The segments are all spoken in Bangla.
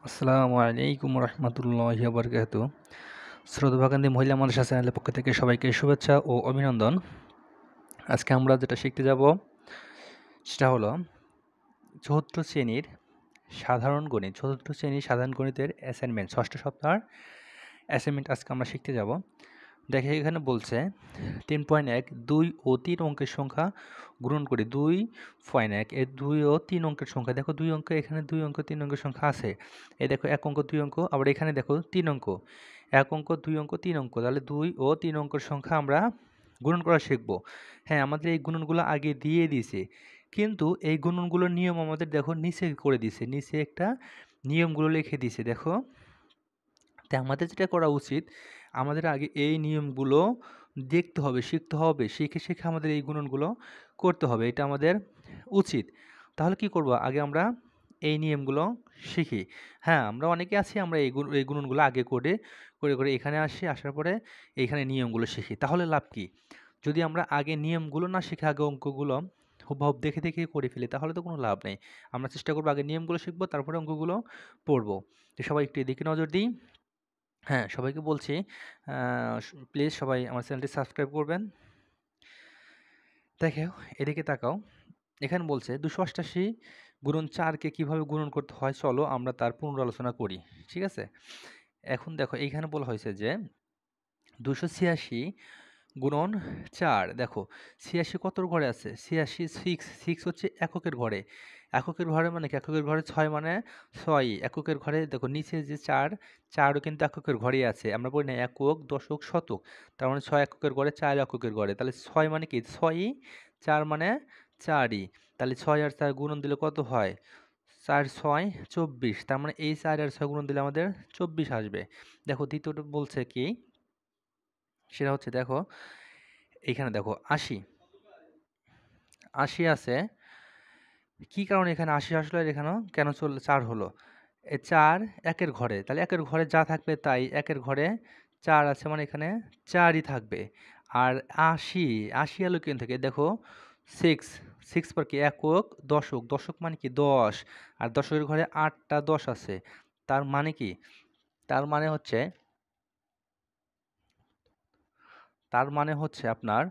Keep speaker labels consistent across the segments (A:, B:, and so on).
A: আসসালামু আলাইকুম রহমতুল্লাহি বারকাতুহু। শ্রোতভাকান্দি মহিলা মাদ্রাসা চ্যানেলের পক্ষ থেকে সবাইকে শুভেচ্ছা ও অভিনন্দন। আজকে আমরা যেটা শিখতে যাব সেটা হলো চতুর্থ শ্রেণীর সাধারণ গণিতের অ্যাসাইনমেন্ট, ষষ্ঠ সপ্তাহের অ্যাসাইনমেন্ট আজকে আমরা শিখতে যাব। দেখে এখানে বলছে 3.1 2 ও 3 অঙ্কের সংখ্যা গুণন করি। 2.1 এর 2 ও 3 অঙ্কের সংখ্যা, দেখো 2 অঙ্ক, এখানে 2 অঙ্ক 3 অঙ্কের সংখ্যা আছে। এই দেখো 1 অঙ্ক 2 অঙ্ক, আবার এখানে দেখো 3 অঙ্ক, 1 অঙ্ক 2 অঙ্ক 3 অঙ্ক, তাহলে 2 ও 3 অঙ্কের সংখ্যা আমরা গুণন করা শিখব। হ্যাঁ, আমাদের এই গুণনগুলো আগে দিয়ে দিয়েছে, কিন্তু এই গুণনগুলোর নিয়ম আমাদের দেখো নিচে করে দিয়েছে, নিচে একটা নিয়মগুলো লিখে দিয়েছে দেখো। তাই আমাদের যেটা করা উচিত, আমাদের আগে এই নিয়মগুলো দেখতে হবে, শিখতে হবে, শিখে শিখে আমাদের এই গুণনগুলো করতে হবে, এটা আমাদের উচিত। তাহলে কি করব, আগে আমরা এই নিয়মগুলো শিখি। হ্যাঁ, আমরা অনেকে আছি, আমরা এই গুণনগুলো আগে করে করে করে এখানে আসি, আসার পরে এইখানে নিয়মগুলো শিখি। তাহলে লাভ কি? যদি আমরা আগে নিয়মগুলো না শিখে আগে অঙ্কগুলো হুবহু দেখে দেখে করে ফেলি, তাহলে তো কোনো লাভ নেই। আমরা চেষ্টা করবো আগে নিয়মগুলো শিখবো, তারপরে অঙ্কগুলো পড়বো। তো সবাই একটু এদিকে নজর দিই। হ্যাঁ, সবাইকে বলছি, প্লিজ সবাই আমার চ্যানেলটি সাবস্ক্রাইব করবেন। দেখো, এদিকে তাকাও। এখানে বলছে 288 গুণন 4-কে কীভাবে গুণন করতে হয়, চলো আমরা তার পুনরালোচনা করি। ঠিক আছে? এখন দেখো এইখানে বলা হয়েছে যে 286 গুণন 4, দেখো 86 কতর ঘরে আছে? 86 6 হচ্ছে এককের ঘরে। এককের ঘরে মানে কি? এককের ঘরে 6 মানে 6, এককের ঘরে দেখো নিচে যে 4, 4ও কিন্তু এককের ঘরেই আছে। আমরা বলি না একক, দশক, শতক, তার মানে 6 এককের ঘরে, 4 এককের ঘরে, তাহলে 6 মানে কি? 6ই, 4 মানে 4ই, তাহলে 6 আর 4 গুণন দিলে কত হয়? 4 6 24, তার মানে এই 4 আর 6 গুণন দিলে আমাদের 24 আসবে। দেখো দ্বিতীয়টা বলছে কি, সেটা হচ্ছে দেখো এইখানে দেখো 80 আছে। কি কারণে এখানে 80 আসলো আর এখানেও কেন 4 হলো? এই 4 একের ঘরে, তাহলে একের ঘরে যা থাকবে তাই, একের ঘরে 4 আছে মানে এখানে 4ই থাকবে। আর 80 এলো কেন থেকে? দেখো 6 পর কি? একক, দশক, দশক মানে কি? 10, আর দশকের ঘরে 8টা 10 আছে। তার মানে কি? তার মানে হচ্ছে আপনার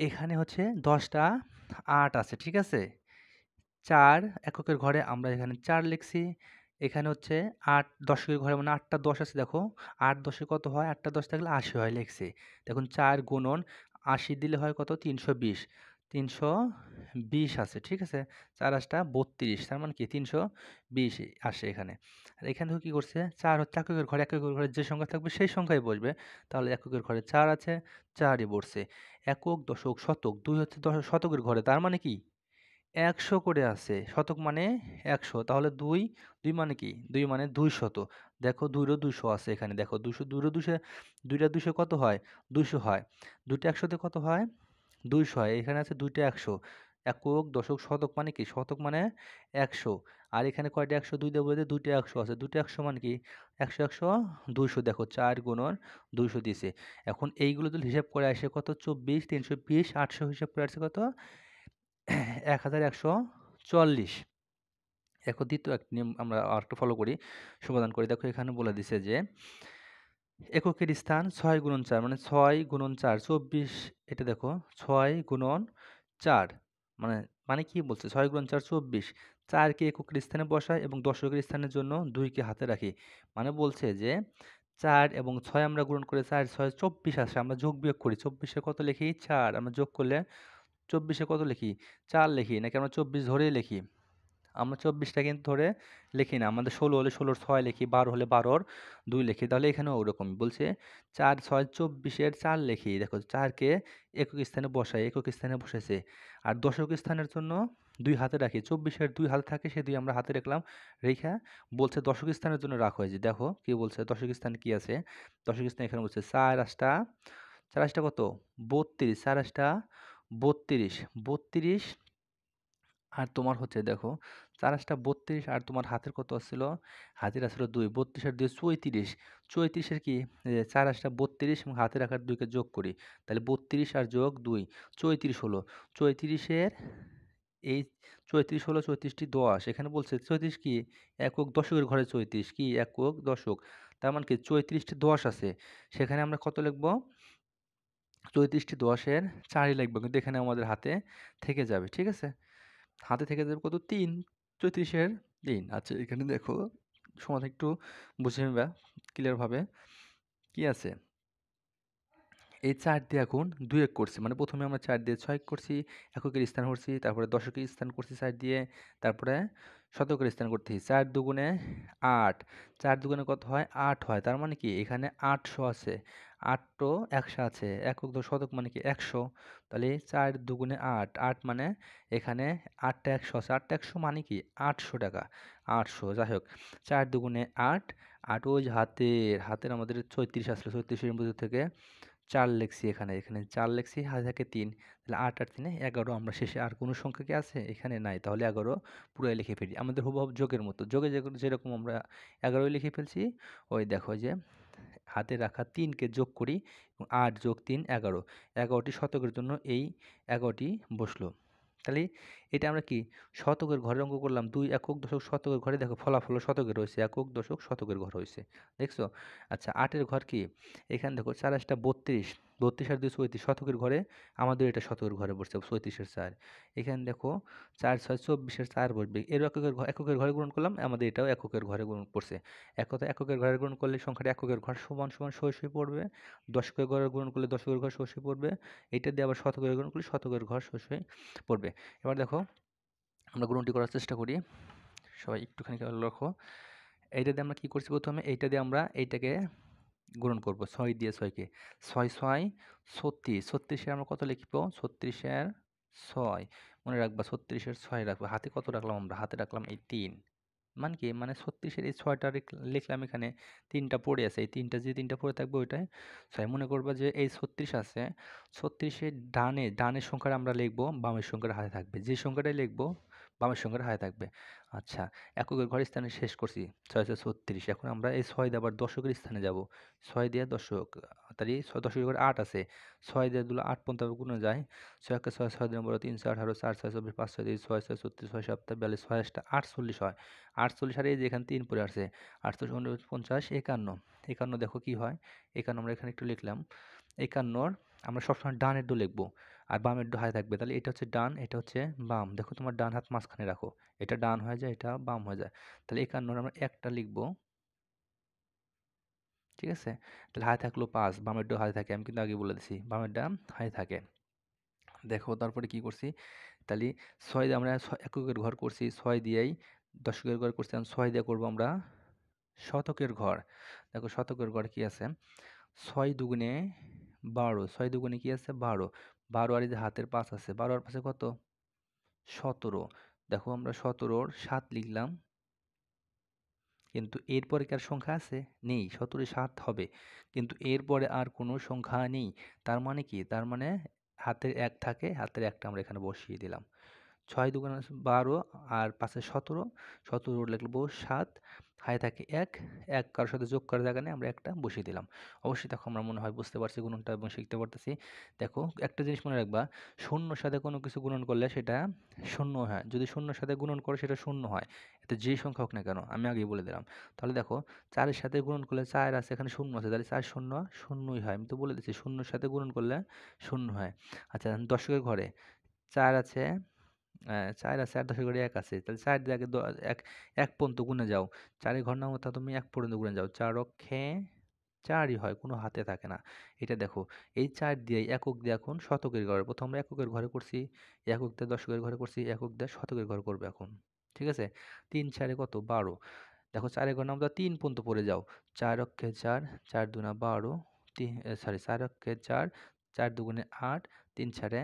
A: এখানে হচ্ছে 10টা 8 আছে, ঠিক আছে? 4 এককের ঘরে আমরা এখানে 4 লিখছি। এখানে হচ্ছে 8 দশকের ঘরে মানে 8টা 10 আছে, দেখো 8 10 এ কত হয়? 8টা 10 থাকলে 80 হয়, লিখছি। দেখুন 4 গুণন 80 দিলে হয় কত? 320, 320 আছে, ঠিক আছে? 4 8টা 32, তার মানে কি 320 আসে এখানে। আর এখানে দেখো কি করছে? 4 হচ্ছে এককের ঘরে, এককের ঘরে যে সংখ্যা থাকবে সেই সংখ্যাই বসবে। তাহলে এককের ঘরে 4 আছে, 4ই বসছে। একক, দশক, শতক, 2 হচ্ছে শতকের ঘরে, তার মানে কি 100 করে আছে। শতক মানে 100, তাহলে 2, 2 মানে কি? 2 মানে 200। দেখো 2 এরও 200 আছে এখানে, দেখো 200, 2 এরও 200, 2টা 200 কত হয়? 200 হয়। 2টা 100 তে কত হয়? 200 হয়। এখানে আছে 2টা 100। একক, দশক, শতক মানে কি? শতক মানে 100। আর এখানে কয়টা 100? 2 দিয়ে বলতে 2টা 100 আছে। 2টা 100 মানে কি? 100 100 200, দেখো 4 গুণন 200 দিছে। এখন এইগুলো যদি হিসাব করে আসে কত? 24, 320, 800 হিসাব করে আসছে কত? 1140। এখন দ্বিতীয় এক নিয়ম আমরা আরেকটু ফলো করি, সমাধান করি। দেখো এখানে বলে দিছে যে এককের স্থান 6 গুণন 4 মানে 6 গুণন 4 24, এটা দেখো 6 গুণন 4 মানে মানে কি বলছে? 6 গুণন 4 24, 4 কে এককের স্থানে বসাই এবং দশকের স্থানের জন্য 2 কে হাতে রাখি। মানে বলছে যে 4 এবং 6 আমরা গুণন করে 4 6 24 আসে, আমরা যোগ বিয়োগ করি। 24 এ কত লিখি? 4, আমরা যোগ করলে 24 এ কত লিখি? 4 লিখি, নাকি আমরা 24 ধরেই লিখি? আমরা 24টা কিন্তু ধরে লিখি না, আমাদের 16 হলে 16 এর 6 লিখি, 12 হলে 12 এর 2 লিখি। তাহলে এখানেও ওরকম বলছে 4 6 24 এর 4 লিখি। দেখো 4 কে একক স্থানে বসাই, একক স্থানে বসেছে। আর দশক স্থানের জন্য 2 হাতে রাখি। 24 এর 2 হাতে থাকে, সেই 2 আমরা হাতে রাখলাম। রেখা বলছে দশক স্থানের জন্য রাখো। এই যে দেখো কি বলছে, দশক স্থানে কি আছে? দশক স্থানে এখানে বলছে 4 8টা, 4 8টা কত? 32, 4 8টা 32, 32। আর তোমার হচ্ছে দেখো 4 8টা 32, আর তোমার হাতের কত আসছিল? হাতের আসছিল 2, 32 আর 2 34, 34 এর কি? 4 8টা 32 এবং হাতে রাখার 2 কে যোগ করি, তাহলে 32 আর যোগ 2 34 হলো। 34 এর এই 34 হলো 34টি 10, এখানে বলছে 34 কি একক দশকের ঘরে 34 কি একক দশক, তার মানে কি 34টি 10 আছে, সেখানে আমরা কত লিখবো? 34টি 10-এর 4ই লিখবো, কিন্তু এখানে আমাদের হাতে থেকে যাবে, ঠিক আছে? হাতে থেকে যাবে কত? 3, 34-এর 3। আচ্ছা এখানে দেখো সমাধান একটু বুঝে নিবা ক্লিয়ার ভাবে। কি আছে? এই 4 দিয়ে এখন 2 এক করছি, মানে প্রথমে আমরা 4 দিয়ে 6 করছি, এককের স্থান করছি, তারপরে দশকের স্থান করছি 4 দিয়ে, তারপরে শতকের স্থান করতেছি 4 দুগুণে 8, 4 দুগুণে কত হয়? 8 হয়, তার মানে কি এখানে 800 আছে, 8 তো 100 আছে, একক শতক মানে কি 100, তাহলে 4 দুগুণে 8, 8 মানে এখানে 8টা 100 আছে, 8টা 100 মানে কি 800 টাকা, 800, যাই হোক 4 দুগুণে 8, 8 ওই যে হাতের আমাদের 34 আসলে 34-এর মধ্যে থেকে 4 লিখছি, এখানে 4 লিখছি, হাতে থাকে 3, তাহলে 8 আর 3 11, আমরা শেষে আর কোনো সংখ্যা কি আছে? এখানে নাই, তাহলে 11 পুরাই লিখে ফেলি, আমাদের হুবহু যোগের মতো, যোগে যেরকম আমরা 11 লিখে ফেলছি, ওই দেখো যে হাতে রাখা 3কে যোগ করি, 8 যোগ 3 11, 11টি শতকের জন্য এই 11টি বসলো। তাহলে এটা আমরা কি শতকের ঘরে অঙ্ক করলাম, 2 একক দশক শতকের ঘরে, দেখো ফলাফল শতকের হয়েছে, একক দশক শতকের ঘর হয়েছে, দেখছো? আচ্ছা 8-এর ঘর কি? এখানে দেখো 4 8টা 32, 32 আর 2 34, শতকের ঘরে আমাদের এটা শতকের ঘরে বসছে 34-এর 4, এখানে দেখো 4 6 24-এর 4 বসবে, এর এককের ঘরে গুণন করলাম, আমাদের এটাও এককের ঘরে গুণন পড়ছে, এক কথা এককের ঘরে গুণন করলে সংখ্যাটা এককের ঘর সমান সমান সরাসরি পড়বে, দশকের ঘরে গুণন করলে দশকের ঘর সরাসরি পড়বে, এটা দিয়ে আবার শতকের গুণন করলে শতকের ঘর সরাসরি পড়বে। এবার দেখো আমরা গুণনটি করার চেষ্টা করি, সবাই একটুখানি খেয়াল রাখো। এইটা দিয়ে আমরা কি করছি? প্রথমে এইটা দিয়ে আমরা এইটাকে গুণন করব 6 দিয়ে 6কে, 6 6 36, 36-এর আমরা কত লিখব? 36-এর 6, মনে রাখবা 36-এর 6 রাখবো, হাতে কত রাখলাম? আমরা হাতে রাখলাম এই 3, মানে কি মানে 36-এর এই 6টা লিখলাম, এখানে 3টা পড়ে আছে, এই 3টা যে 3টা পড়ে থাকবে ওইটাই 6, মনে করবা যে এই 36 আছে, 36-এর ডানের সংখ্যাটা আমরা লিখবো, বামের সংখ্যাটা হাতে থাকবে, যে সংখ্যাটাই লিখবো বামের সংখ্যাটা হাতে থাকবে। আচ্ছা এককের ঘর স্থানে শেষ করছি 6 6 36, এখন আমরা এই 6 দিয়ে আবার দশকের স্থানে যাব, 6 দিয়ে দশক, তাহলে দশকের ঘরে 8 আছে, 6 দিয়ে দিলে 8 পর্যন্ত গুণে যায়, 6 একে 6, 6 দিন 3 4 18, 4 6 24, 5 6 3, 6 6 36, 6 7 42, 6 8 48 হয়, 48 আর এই যে এখানে 3 পড়ে আছে, 48 49 51, 51 দেখো কি হয়? 51 আমরা এখানে একটু লিখলাম, 51 আমরা সবসময় ডানের ডো লিখবো, আর বামের ডো হাতে থাকবে, তাহলে এটা হচ্ছে ডান, এটা হচ্ছে বাম, দেখো তোমার ডান হাত মাঝখানে রাখো, এটা ডান হয়ে যায়, এটা বাম হয়ে যায়, তাহলে 51 আমরা একটা লিখবো, ঠিক আছে? তাহলে হাতে থাকলো 5, বামের ডো হাতে থাকে, আমি কিন্তু আগে বলে দিছি বামের ডান হাতে থাকে। দেখো তারপরে কি করছি? তাহলে 6 দিয়ে আমরা এককের ঘর করছি, 6 দিয়েই দশকের ঘর করছি, 6 দিয়ে করবো আমরা শতকের ঘর। দেখো শতকের ঘর কি আছে? 6 দুগুণে 12, 6 দুগুণে কি আছে? 12, 12 আর এই যে হাতের 5 আছে, 12 আর 5 কত? 17, দেখো আমরা 17-র 7 লিখলাম, কিন্তু এরপরে কি আর সংখ্যা আছে? নেই, 17-এ 7 হবে, কিন্তু এরপরে আর কোনো সংখ্যা নেই, তার মানে কি? তার মানে হাতের 1 থাকে, হাতের 1টা আমরা এখানে বসিয়ে দিলাম, 6 দুগুণে 12 আর 5-এ 17, 17 লিখবো 7, হাতে থাকে 1, 1 কারোর সাথে যোগ করার জায়গা নেই, আমরা একটা বসিয়ে দিলাম। অবশ্যই দেখো আমরা মনে হয় বুঝতে পারছি গুণনটা এবং শিখতে পারতেছি। দেখো একটা জিনিস মনে রাখবা, শূন্যর সাথে কোনো কিছু গুণন করলে সেটা শূন্য হয়, যদি শূন্যর সাথে গুণন করো সেটা শূন্য হয়, এটা যেই সংখ্যা হোক না কেন, আমি আগেই বলে দিলাম। তাহলে দেখো 4-এর সাথে গুণন করলে 4 আছে, এখানে শূন্য আছে, তাহলে 4 শূন্য শূন্যই হয়, আমি তো বলে দিচ্ছি শূন্যর সাথে গুণন করলে শূন্য হয়। আচ্ছা দশকের ঘরে 4 আছে, 4 আছে আর 10-এর ঘরে 1 আছে, তাহলে 4 দিয়ে আগে 1 1 পর্যন্ত গুণে যাও, 4-এর ঘর নাও তা তুমি 1 পর্যন্ত গুণে যাও, 4 অক্ষে 4ই হয়, কোনো হাতে থাকে না। এটা দেখো এই 4 দিয়ে একক দিয়ে এখন শতকের ঘরে, প্রথম আমরা এককের ঘরে করছি, একক দিয়ে দশকের ঘরে করছি, একক দিয়ে শতকের ঘর করবে এখন, ঠিক আছে? 3 4-এ কত? 12, দেখো 4-এর ঘর নাও 3 পর্যন্ত পড়ে যাও, 4 অক্ষে 4, 4 দুনা 12, সরি 4 অক্ষে 4, 4 দুগুণে 8, 3 4-এ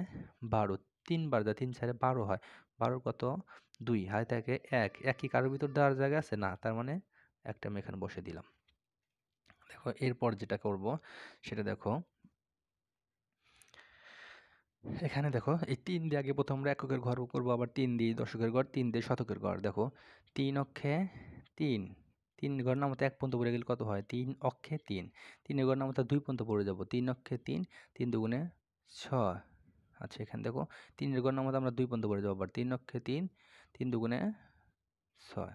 A: 12, 3 বার দেয়, 3 4-এ 12 হয়, 12 কত? 2, হাতে থাকে 1, 1 কি কারোর ভিতর দেওয়ার জায়গা আছে? না, তার মানে একটা আমি এখানে বসে দিলাম। দেখো এরপর যেটা করব সেটা দেখো, এখানে দেখো এই 3 দিয়ে আগে প্রথম আমরা এককের ঘর করবো, আবার 3 দিয়ে দশকের ঘর, 3 দিয়ে শতকের ঘর, দেখো 3 অক্ষে 3, 3 ঘর নামতে 1 পর্যন্ত পড়ে গেলে কত হয়? 3 অক্ষে 3, 3-এর ঘর নামতে 2 পর্যন্ত পড়ে যাব, 3 অক্ষে 3, 3 দুগুণে 6, আচ্ছা এখানে দেখো 3-এর ঘরের মধ্যে আমরা 2 পর্যন্ত করে যাবো, আবার 3 অক্ষে 3, 3 দুগুণে 6।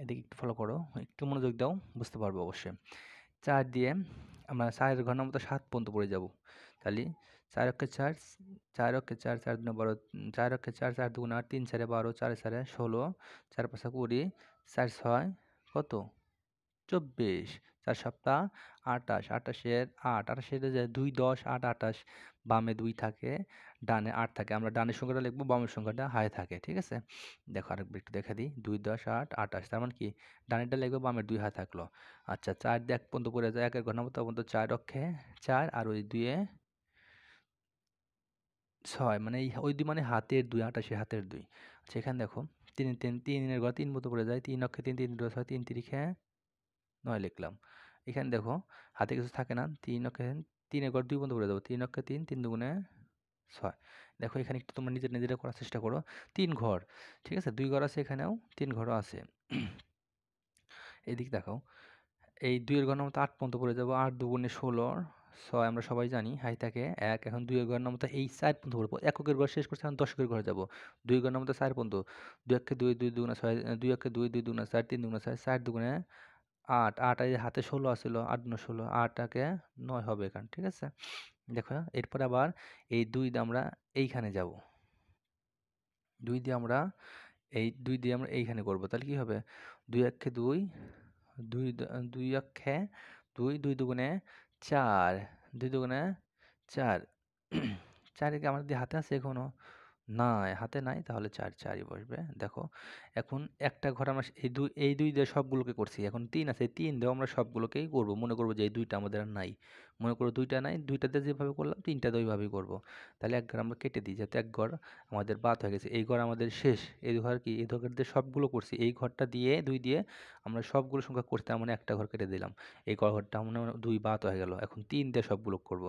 A: এদিকে একটু ফলো করো, একটু মনোযোগ দাও, বুঝতে পারবো অবশ্যই। 4 দিয়ে আমরা 4-এর ঘরের মধ্যে 7 পর্যন্ত পড়ে যাব। তাহলে 4 অক্ষে 4, 4 অক্ষে 4, 4 দুগুণে 12, 4 অক্ষে 4, 4 দুগুণে 8, 3 4-এ 12, 4 4-এ 16, 4 5-এ 20, 4 6 কত 24, 4 সপ্তাহ 28, 28-এর 8, 28-এর যে 2 10 8 28, বামে 2 থাকে ডানে 8 থাকে। আমরা ডানের সংখ্যাটা লিখবো, বামের সংখ্যাটা হাই থাকে, ঠিক আছে। দেখো আরেকবার একটু দেখা দিই, 2 10 8 28, তার মানে কি ডানেরটা লিখবো, বামের 2 হাই থাকলো। আচ্ছা 4 দিয়ে 1 পর্যন্ত পড়ে যায়, 1-এর ঘর নামবো, তখন তো 4 অক্ষে 4 আর ওই 2-এ 6, মানে ওই 2 মানে হাতের 2, 28-এ হাতের 2। আচ্ছা এখানে দেখো 3 3 3-এর ঘর 3 পর্যন্ত পড়ে যায়, 3 অক্ষে 3, 3 2 6, 3 3-এ 9 লিখলাম। এখানে দেখো হাতে কিছু থাকে না, 3 অক্ষে 3-এর ঘর 2 পর্যন্ত পড়ে যাবো, 3 অক্ষে 3, 3 দুগুণে 6। দেখো এখানে একটু তোমরা নিজেরা করার চেষ্টা করো। 3 ঘর, ঠিক আছে, 2 ঘর আছে, এখানেও 3 ঘরও আছে। এদিক দেখাও, এই 2-এর ঘর নামতে 8 পর্যন্ত পড়ে যাবো, 8 দুগুণে 16, 6 আমরা সবাই জানি হাই থাকে 1। এখন 2-এর ঘর নামতে এই 4 পর্যন্ত পড়বো, এককের ঘর শেষ করছি, এখন দশকের ঘরে যাবো। 2 ঘর নামতে 4 পর্যন্ত, 2 অক্ষে 2, 2 দুগুণে 6, 2 অক্ষে 2, 2 দুগুণে 4, 3 দুগুণে 6, 4 দুগুণে 8, 8 এই হাতে 16 আছিল, 8 দুগুণে 16, 8-একে 9 হবে এখানে, ঠিক আছে। দেখো এরপর আবার এই 2 দিয়ে আমরা এইখানে যাব, 2 দিয়ে আমরা এইখানে করব, তাহলে কি হবে 2 অক্ষে 2, 2 অক্ষে 2, 2 দুগুণে 4, 2 দুগুণে 4, 4 কি আমাদের দিয়ে হাতে আছে এখনো? না, হাতে নাই, তাহলে 4 4ই বসবে। দেখো এখন একটা ঘর আমরা এই দুই দিয়ে সবগুলোকে করছি, এখন 3 আছে, 3 দিয়েও আমরা সবগুলোকেই করব। মনে করবো যে এই 2টা আমাদের আর নাই, মনে করো 2টা নাই, 2টাতে যেভাবে করলাম 3টাতে ওইভাবেই করব। তাহলে এক ঘর আমরা কেটে দিই, যাতে এক ঘর আমাদের বাদ হয়ে গেছে, এই ঘর আমাদের শেষ। এই ঘর কি, এই ঘর দিয়ে সবগুলো করছি, এই ঘরটা দিয়ে 2 দিয়ে আমরা সবগুলো সংখ্যা করতে, তার মানে একটা ঘর কেটে দিলাম, এই ঘরটা মানে 2 বাদ হয়ে গেল। এখন 3 দিয়ে সবগুলো করব,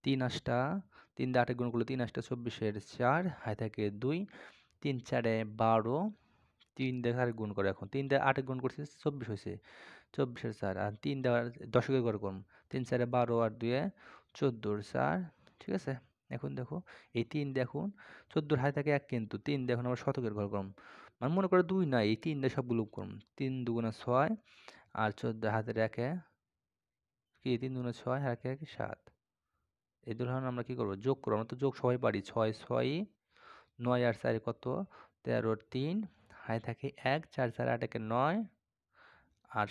A: 3 আষ্টা 3 দিয়ে 8 গুণ করলে 3 আষ্টা 24-এর 4, হাই থাকে 2, 3 4-এ 12, 3 দিয়ে 4 গুণ করে, এখন 3 দিয়ে 8 গুণ করছি 24 হয়েছে, 24-এর 4, আর 3 দেওয়ার দশকের ঘর করুন, 3 4-এ 12 আর 2-এ 14-এর 4, ঠিক আছে। এখন দেখো এই 3 দেখুন 14-এর হাই থাকে 1, কিন্তু 3 দেখুন আবার শতকের ঘর করুন, মানে মনে করো 2 নাই, এই 3 দিয়ে সবগুলো করুন, 3 দুগুণে 6 আর 14 হাতের 1-এ কি 3 দুগুণে 6 আর 1-এ 7। এই ধরুন আমরা কি করব, যোগ করবো, আমরা তো যোগ সবাই পারি, 6 6, 9 আর 4 কত 13, 3 হাই থাকে 1, 4 4 8 একে 9 আর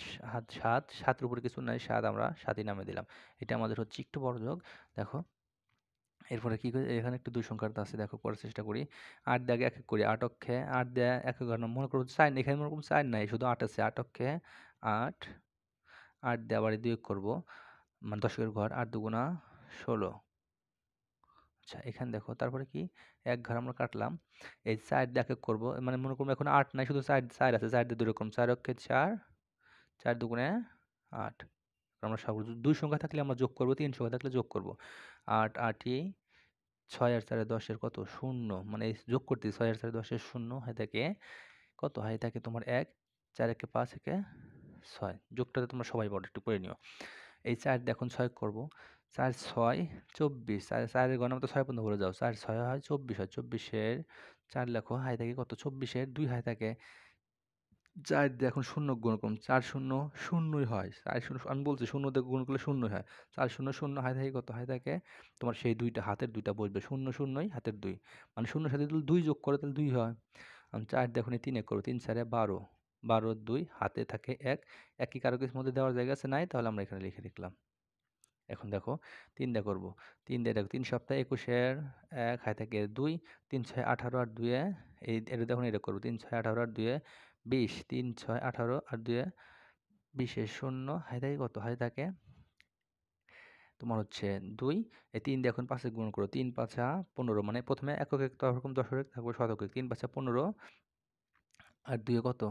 A: 7, 7-এর উপরে কিছু নাই, 7 আমরা 7ই নামে দিলাম। এটা আমাদের হচ্ছে একটু বড় যোগ। দেখো এরপরে কি করে, এখানে একটু 2 সংখ্যাটা আছে, দেখো করার চেষ্টা করি। 8 দিয়ে আগে এক এক করি, 8 অক্ষে 8 দিয়ে এক ঘর মনে করো 4, এখানে মনে করো 4 নাই, শুধু 8 আছে, 8 অক্ষে 8, 8 দিয়ে আবার 2 করব, মানে দশকের ঘর, 8 দুগুণা 16। আচ্ছা এখানে দেখো তারপরে কি, এক ঘর আমরা কাটলাম, এই 4 দিয়ে এক এক করবো, মানে মনে করবো এখন 8 নাই, শুধু 4 4 আছে, 4 দিয়ে 2 রকম, 4 অক্ষে 4, 4 দুগুণে 8। আমরা সব 2 সংখ্যা থাকলে আমরা যোগ করব, 3 সংখ্যা থাকলে যোগ করব। 8 8ই 6 আর 4-এ 10-এর কত 0, মানে এই যোগ করতে 6 আর 4-এ 10-এর 0 হয় থাকে কত, হয় থাকে তোমার 1, 4 একে 5 একে 6, যোগটাতে তোমরা সবাই বড় একটু করে নিও। এই 4 দিয়ে এখন 6 করব, 4 6 24, 4-এর ঘর নামে তো 6 পর্যন্ত বলে যাও, 4 6 হয় 24 হয়, 24-এর 4 লেখো, হাই থাকে কত 24-এর 2 হাই থাকে 4 দিয়ে এখন শূন্য গুণ করুন, 4 শূন্য শূন্যই হয়, 4 শূন্য আমি বলছি শূন্য দিয়ে গুণ করলে শূন্যই হয়, 4 শূন্য শূন্য হাই থাকে কত, হাই থাকে তোমার সেই দুইটা হাতের 2টা বসবে, শূন্য শূন্যই হাতের 2, মানে শূন্যর সাথে যদি 2 যোগ করে তাহলে 2 হয়। 4 দিয়ে এখন 3 করো, 3 4-এ 12, 12 2 হাতে থাকে 1, একই কারো কিছু মধ্যে দেওয়ার জায়গা আছে নাই, তাহলে আমরা এখানে লিখে লিখলাম। এখন দেখো 3 দিয়ে করব, 3 দিয়ে দেখো 3 সপ্তাহে 21-এর 1 হাই থাকে 2, 3 6 18 আর 2-এ এটা দেখুন এটা করবো, 3 6 18 আর 2-এ 20, 3 6 18 আর 2-এ 20-এর 0 হাই থাকে কত, হাই থাকে তোমার হচ্ছে 2, এই 3 দিয়ে এখন 5-এ গুণ করো, 3 5 15, মানে প্রথমে একক এক রকম দশক তারপর শতক, 3 5 15 আর 2-এ কত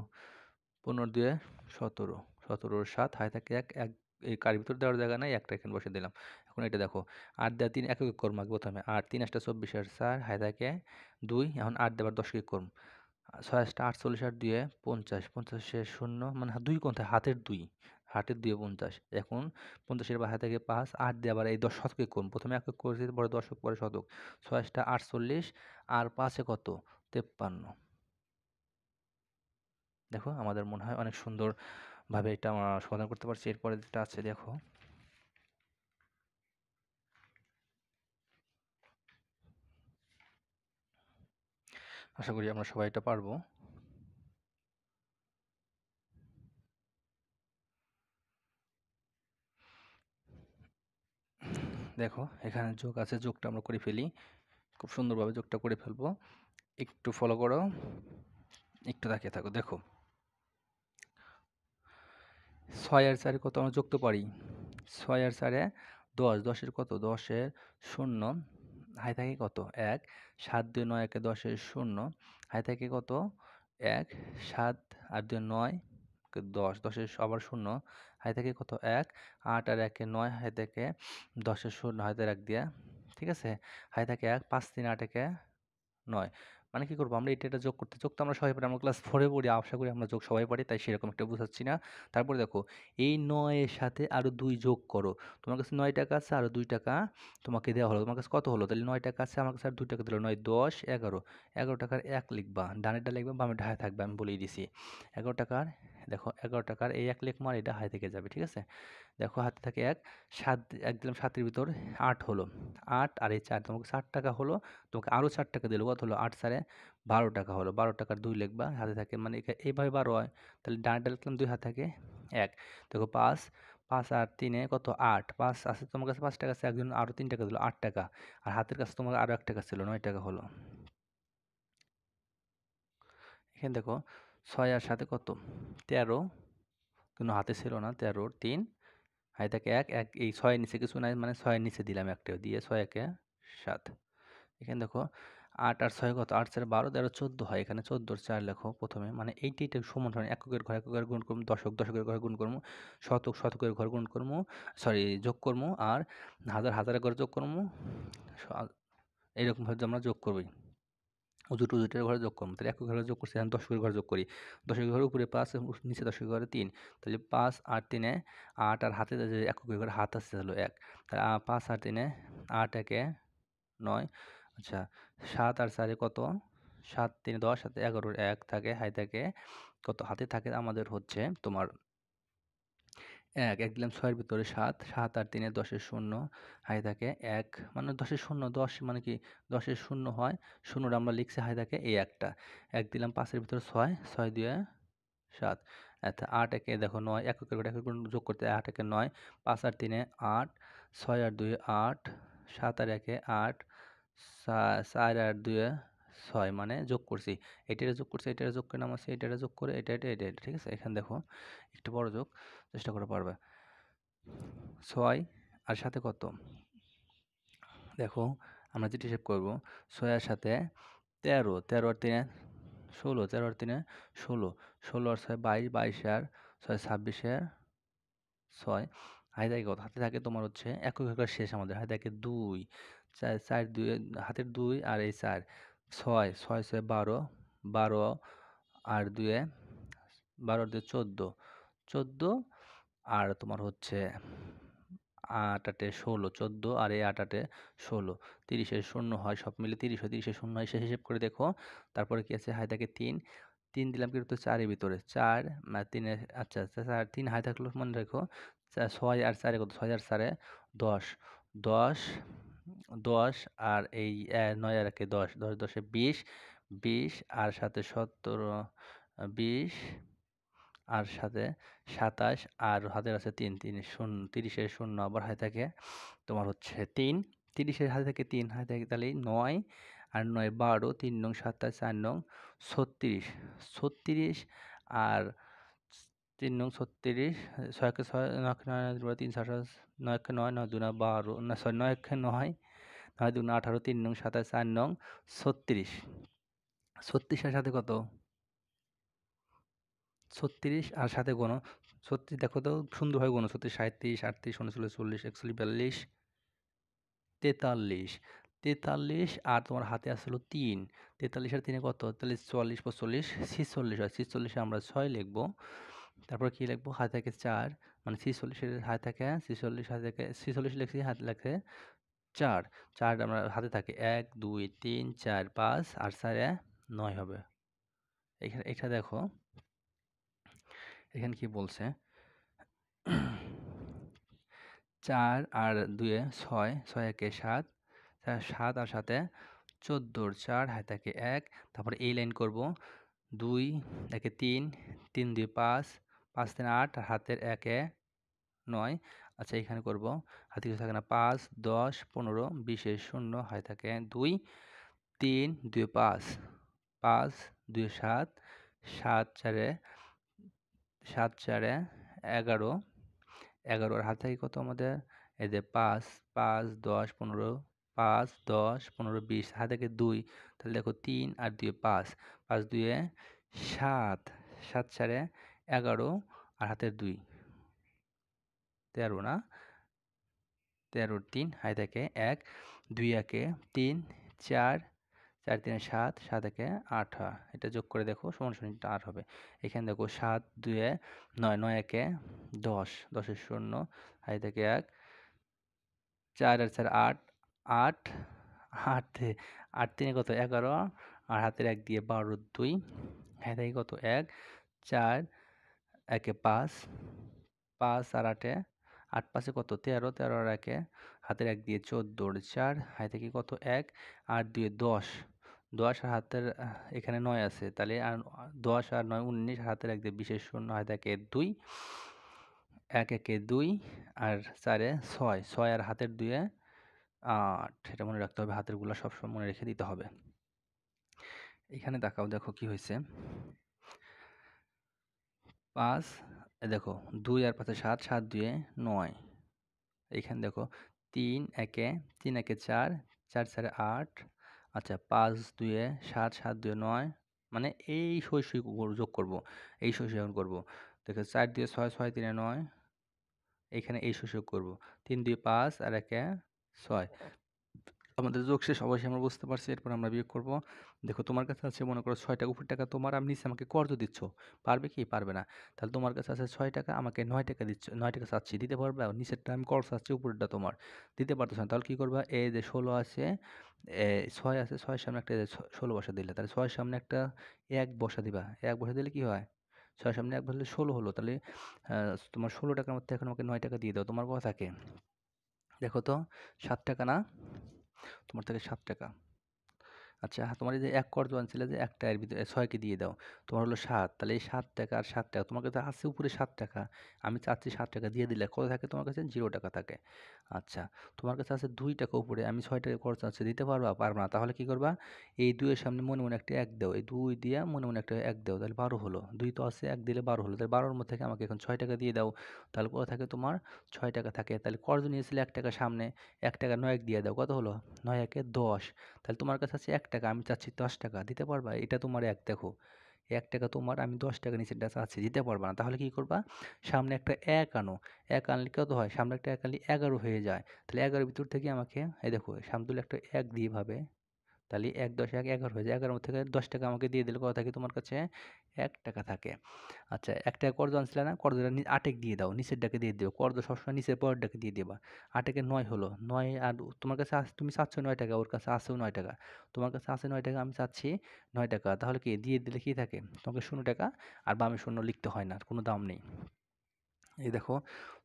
A: 15 2-এ 17, 17-এর 7 হাই থাকে 1, 1 এই কার ভিতর দেওয়ার জায়গা নাই, একটা এখানে বসে দিলাম। এখন এটা দেখো 8 দিয়ে 3 একক করম আগে প্রথমে, 8 3 8 24 আর 4 হাই থাকে 2, এখন 8 দিয়ে আবার 10 করম, 6 8 48 আর 2-এ 50, 50-এর 0, মানে 2 কোনটা হাতের 2, 8 এর 2 50। এখন 50 এর হাতে থেকে 5, 8 দিয়ে আবার এই 10 শতকে কোণ। প্রথমে একক করেছি, পরে দশক, পরে শতক। 6 টা 48 আর 5 এ কত? 53। দেখো আমাদের মনে হয় অনেক সুন্দরভাবে এটা আমরা সমাধান করতে পারছি। এরপরে যেটা আছে দেখো, আশা করি আমরা সবাই এটা পারবো। দেখো এখানে যোগ আছে, যোগটা আমরা করে ফেলি। খুব সুন্দরভাবে যোগটা করে ফেলবো। একটু ফলো করো, একটু তাকিয়ে থাকো। দেখো 6 আর 4 কত আমরা যোগ তো পারি। 6 আর 4 10, 10 এর কত? 10 এর 0, হাই থাকে কত? 1। 7 2 9 1 10 এর 0, হাই থাকে কত? 1। 7 আর 2 9 10, 10 এর আবার 0, হাই থাকে কত? 1। 8 আর 1 9, হাই থাকে 10 এর 0, হাই থাকে 1 দিয়া, ঠিক আছে? হাই থাকে 1। 5 3 8 1 9। মানে কি করবো আমরা? এটা যোগ করতে, যোগ তো আমরা সবাই পারি, আমরা ক্লাস 4 এ পড়ি, আশা করি আমরা যোগ সবাই পারি, তাই সেরকম একটা বুঝাচ্ছি না। তারপরে দেখো এই 9 এর সাথে আরো 2 যোগ করো। তোমার কাছে 9 টাকা আছে, আরো 2 টাকা তোমাকে দেওয়া হলো। তোমার কাছে কত হলো? তাহলে 9 টাকা আছে, আমার কাছে আর 2 টাকা দিল। 9 10 11, 11 টাকার 1 লিখবা, ডানেরটা লিখবা, বামেরটা হায় থাকবে, আমি বলেই দিছি। 11 টাকার, দেখো 11 টাকার এই 1 লিখবো আর এটা হায় থেকে যাবে, ঠিক আছে? দেখো হাতে থাকে 1, 7 1 দিলাম, 7 এর ভিতর 8 হলো। 8 আর এই 4, তোমাকে 4 টাকা হলো, তোমাকে আরো 4 টাকা দিল, কত হলো? 8 4 12 টাকা হলো। 12 টাকার 2 লিখবা, হাতে থাকে মানে এইভাবে 12 হয়। তাহলে ডানটা লিখলাম, 2 হাতে থাকে 1। দেখো 5, 5 আর 3 কত? 8। 5 আছে তোমার কাছে, 5 টাকা আছে, একজন আরো 3 টাকা দিল, 8 টাকা। আর হাতের কাছে তোমার আরো 1 টাকা ছিল, 9 টাকা হলো। এখানে দেখো 6 আর 7 কত? 13, কিন্তু হাতে ছিল না। 13 3, হাই থাকে 1, 1 এই 6 এর নিচে কিছু নাই, মানে 6 এর নিচে দিলাম একটা দিয়ে, 6 1 7। এখানে দেখো 8 আর 6 কত? 8 4 12, 13 14 হয়। এখানে 14 এর 4 লেখো প্রথমে, মানে এইটা সমান সমান এককের ঘর এককের গুণ করবো, দশক দশকের ঘর গুণ করবো, শতক শতকের ঘর গুণ করবো, সরি যোগ করবো, আর হাজার হাজারের ঘর যোগ করবো। এইরকমভাবে আমরা যোগ করবো। অজুট অজুটের ঘরে যোগ করবো, তাহলে একক ঘরে যোগ করছি, এখন দশকের ঘরে যোগ করি। দশকের ঘরে উপরে 5, নিচে দশকের ঘরে 3, তাহলে 5 আর 3 8, আর হাতে যে এককের ঘরে হাত আছে হলো 1, তাহলে 5 আর 3 8 1 9। আচ্ছা 7 আর 4 কত? 7 3 10, 7 11, 1 থাকে, হাই থাকে কত? হাতে থাকে আমাদের হচ্ছে তোমার 1। 1 দিলাম 6 এর ভিতরে 7, 7 আর 3 10 এর 0, হাই থাকে 1, মানে 10 এর 0, 10 মানে কি 10 এর 0 হয়, 0টা আমরা লিখছি, হাই থাকে এই একটা। 1 দিলাম 5 এর ভিতরে 6, 6 দিয়ে 7। আচ্ছা 8 একে দেখো 9, এককের ঘরে এককের গুণ যোগ করতে 8 একে 9, 5 আর 3 8, 6 আর 2 8, 7 আর 1 8, 4 আর 2 6, মানে যোগ করছি। এটারে যোগ করছি, এটারে যোগ করে নামাচ্ছি, এটারে যোগ করে এটা এটা এটা এটা, ঠিক আছে? এখানে দেখো একটু বড় যোগ, চেষ্টা করে পারবে। 6 আর সাথে কত? দেখো আমরা যেটা হিসাব করবো, 6 আর সাথে 13, 13 আর 3 16, 13 আর 3 16, 16 আর 6 22, 22 আর 6 26 এর 6, হাতে থাকে কত? হাতে থাকে তোমার হচ্ছে একক ঘর শেষ আমাদের, হাতে থাকে 2, 4 4 2 হাতের 2 আর এই 4, 6 6 6 12, 12 আর 2 12 আর 2 14, 14 আর তোমার হচ্ছে 8 8 এ 16, 14 আর এই 8 8 এ 16, 30 এর 0 হয়, সব মিলে 30 হয়, 30 এর 0 হয়, সে হিসেব করে দেখো। তারপরে কি আছে? হাই থাকে 3, 3 দিলাম কিন্তু 4 এর ভিতরে 4, 3 এর, আচ্ছা 4 3 হাই থাকলো, মনে রেখো 6 আর 4 কত? 6 আর 4 10, 10 10 আর এই 9 আর 1 10, 10 10 এ 20, 20 আর সাথে 17 20 আর সাথে 27, আর হাতের আছে 3, 3 0, 30 এর 0 আবার হাতে থাকে তোমার হচ্ছে 3, 30 এর হাতে থাকে 3, হাতে থাকে তাহলে 9 আর 9 12, 3 নং 27, 4 নং 36, 36 আর 3 নং 36, 6 কে 6, 9 কে 9, 3 7 9 কে 9, 9 2 12, না সরি 9 কে 9, 9 2 18, 3 নং 27, 4 নং 36, 36 এর সাথে কত? 36 আর সাথে গোনো, 36 দেখো তো সুন্দরভাবে গোনো, 36 37 38 39 40 41 42 43, 43 আর তোমার হাতে আসলো 3, 43 আর 3 কত? তাহলে 44 45 46 হয়, 46 আমরা 6 লিখবো। তারপর কি লিখবো, হাতে থাকে 4 মানে 46 এর হাতে থাকে 46, হাতে থাকে 46 লিখছি, হাতে লাগে 4, 4 আমরা হাতে থাকে 1 2 3 4 5 আর 4 এ 9 হবে। এখানে এটা দেখো, এখানে কি বলছে 4 আর 2 এ 6, 6 একে 7, 7 আর 7 এ 14, 4 হাতে থাকে 1, তারপরে এই লাইন করব 2 একে 3, 3 2 5, 5 3 8 আর হাতের 1 এ 9। আচ্ছা এখানে করব, হাতে কিছু থাকে না, 5 10 15 20 এ 0 হাতে থাকে 2, 3 2 5, 5 2 7, 7 4 এ 11, 11 আর হাতে থাকে কত আমাদের, এই যে 5 5 10 15, 5 10 15 20 হাতে থাকে 2, তাহলে দেখো 3 আর 2 5, 5 2 এ 7, 7 4 এ 11 আর হাতের 2 13 না, 13 3 হাতে থাকে 1, 2 একে 3 4, 4 3 7, 7 একে 8 হয়। এটা যোগ করে দেখো সমান সমান 8 হবে। এখানে দেখো 7 2 এ 9, 9 একে 10, 10 এর 0 হাতে থাকে 1, 4 আর 4 8, 8 8 8 3 কত 11 আর হাতের 1 দিয়ে 12 2 হাতে থাকে কত 1, 4 একে 5, 5 আর 8 এ 8 5 এ কত 13, 13 আর 1 এ হাতের 1 দিয়ে 14 4 হাতে থেকে কত 1 আর 2 এ 10, 10 আর হাতের এখানে 9 আছে, তাহলে আর 10 আর 9 19 হাতের 1 দিয়ে 20 এর 0 হাতে থাকে 2, 1 একে 2 আর 4 এ 6, 6 আর হাতের 2 এ 8। এটা মনে রাখতে হবে, হাতের গুলা সবসময় মনে রেখে দিতে হবে। এখানে তাকাও, দেখো কি হয়েছে 5, দেখো 2 আর 5 এ 7, 7 2 এ 9। এইখানে দেখো 3 একে 4, 4 4 এ 8। আচ্ছা 5 2 এ 7, 7 2 এ 9, মানে এই সই যোগ করব, এই সই এখন করব। দেখো 4 2 এ 6, 6 3 এ 9, এখানে এই সই যোগ করব, 3 2 5 আর 1 এ 6। আমাদের যোগ শেষ, অবশ্যই আমরা বুঝতে পারছি। এরপর আমরা বিয়োগ করব। দেখো তোমার কাছে আছে মনে করো 6 টাকা, উপর টাকা তোমার, আমি নিচে আমাকে কর্জ দিচ্ছ, পারবে কি পারবে না। তাহলে তোমার কাছে আছে 6 টাকা, আমাকে 9 টাকা দিচ্ছ, 9 টাকা চাচ্ছি, দিতে পারবে? আর নিচেরটা আমি কর্জ চাচ্ছি, উপরেরটা তোমার, দিতে পারতেছ না। তাহলে কি করবা, এই যে 16 আছে, 6 আছে, 6 সামনে একটা 16 বসা দিলে, তাহলে 6 সামনে একটা 1 বসা দিবা, 1 বসা দিলে কি হয়, 6 সামনে 1 বসালে 16 হলো। তাহলে তোমার 16 টাকার মধ্যে এখন আমাকে 9 টাকা দিয়ে দাও, তোমার কথা থাকে। দেখো তো 7 টাকা না, তোমার থেকে 7 টাকা। আচ্ছা তোমার এই যে 1 কর্জ আনছিলে, যে একটা এর ভিতরে 6 কে দিয়ে দাও, তোমার হলো 7, তাহলে এই 7 টাকা আর 7 টাকা তোমার কাছে আছে উপরে 7 টাকা, আমি চাচ্ছি 7 টাকা দিয়ে দিলে কত থাকে তোমার কাছে, 0 টাকা থাকে। আচ্ছা তোমার কাছে আছে 2 টাকা উপরে, আমি 6 টাকা খরচ আছে, দিতে পারবা? পারবা না। তাহলে কি করবা, এই 2 এর সামনে মনে মনে একটা 1 দাও, এই 2 দিয়া মনে মনে একটা 1 দাও, তাহলে 12 হলো। 2 তো আছে, 1 দিলে 12 হলো, তাহলে 12 এর মধ্যে থেকে আমাকে এখন 6 টাকা দিয়ে দাও, তাহলে কত থাকে তোমার, 6 টাকা থাকে। তাহলে কর্জ নিয়েছিলে 1 টাকা সামনে, 1 টাকা 9 দিয়ে দাও, কত হলো, 9 একে 10। তাহলে তোমার কাছে আছে 1 টাকা, আমি চাচ্ছি 10 টাকা, দিতে পারবা? এটা তোমার 1, দেখো 1 টাকা তোমার, আমি 10 টাকা নিচেরটা চাচ্ছি, দিতে পারবা না। তাহলে কি করবা, সামনে একটা 1 আনো, 1 আনলে কত হয়, সামনে একটা 1 আনলে 11 হয়ে যায়। তাহলে 11 ভিতর থেকে আমাকে, এই দেখো সামনে তুলে একটা 1 দিয়ে ভাবে, তাহলে 1 10 1 11 হয়ে যায়, 11 মধ্যে থেকে 10 টাকা আমাকে দিয়ে দিলে কত থাকে তোমার কাছে, 1 টাকা থাকে। আচ্ছা 1 টাকা কর্জ আনছিলে না, কর্জটা 8 দিয়ে দাও, নিচেরটাকে দিয়ে দিও, কর্জ সবসময় নিচের পরেরটাকে দিয়ে দিবা। 8 একে 9 হলো, 9 আর তোমার কাছে তুমি চাচ্ছ 9 টাকা, ওর কাছে আছেও 9 টাকা, তোমার কাছে আছে 9 টাকা, আমি চাচ্ছি 9 টাকা, তাহলে কি দিয়ে দিলে কি থাকে, তোমাকে 0 টাকা, আর বামে 0 লিখতে হয় না, কোনো দাম নেই। এই দেখো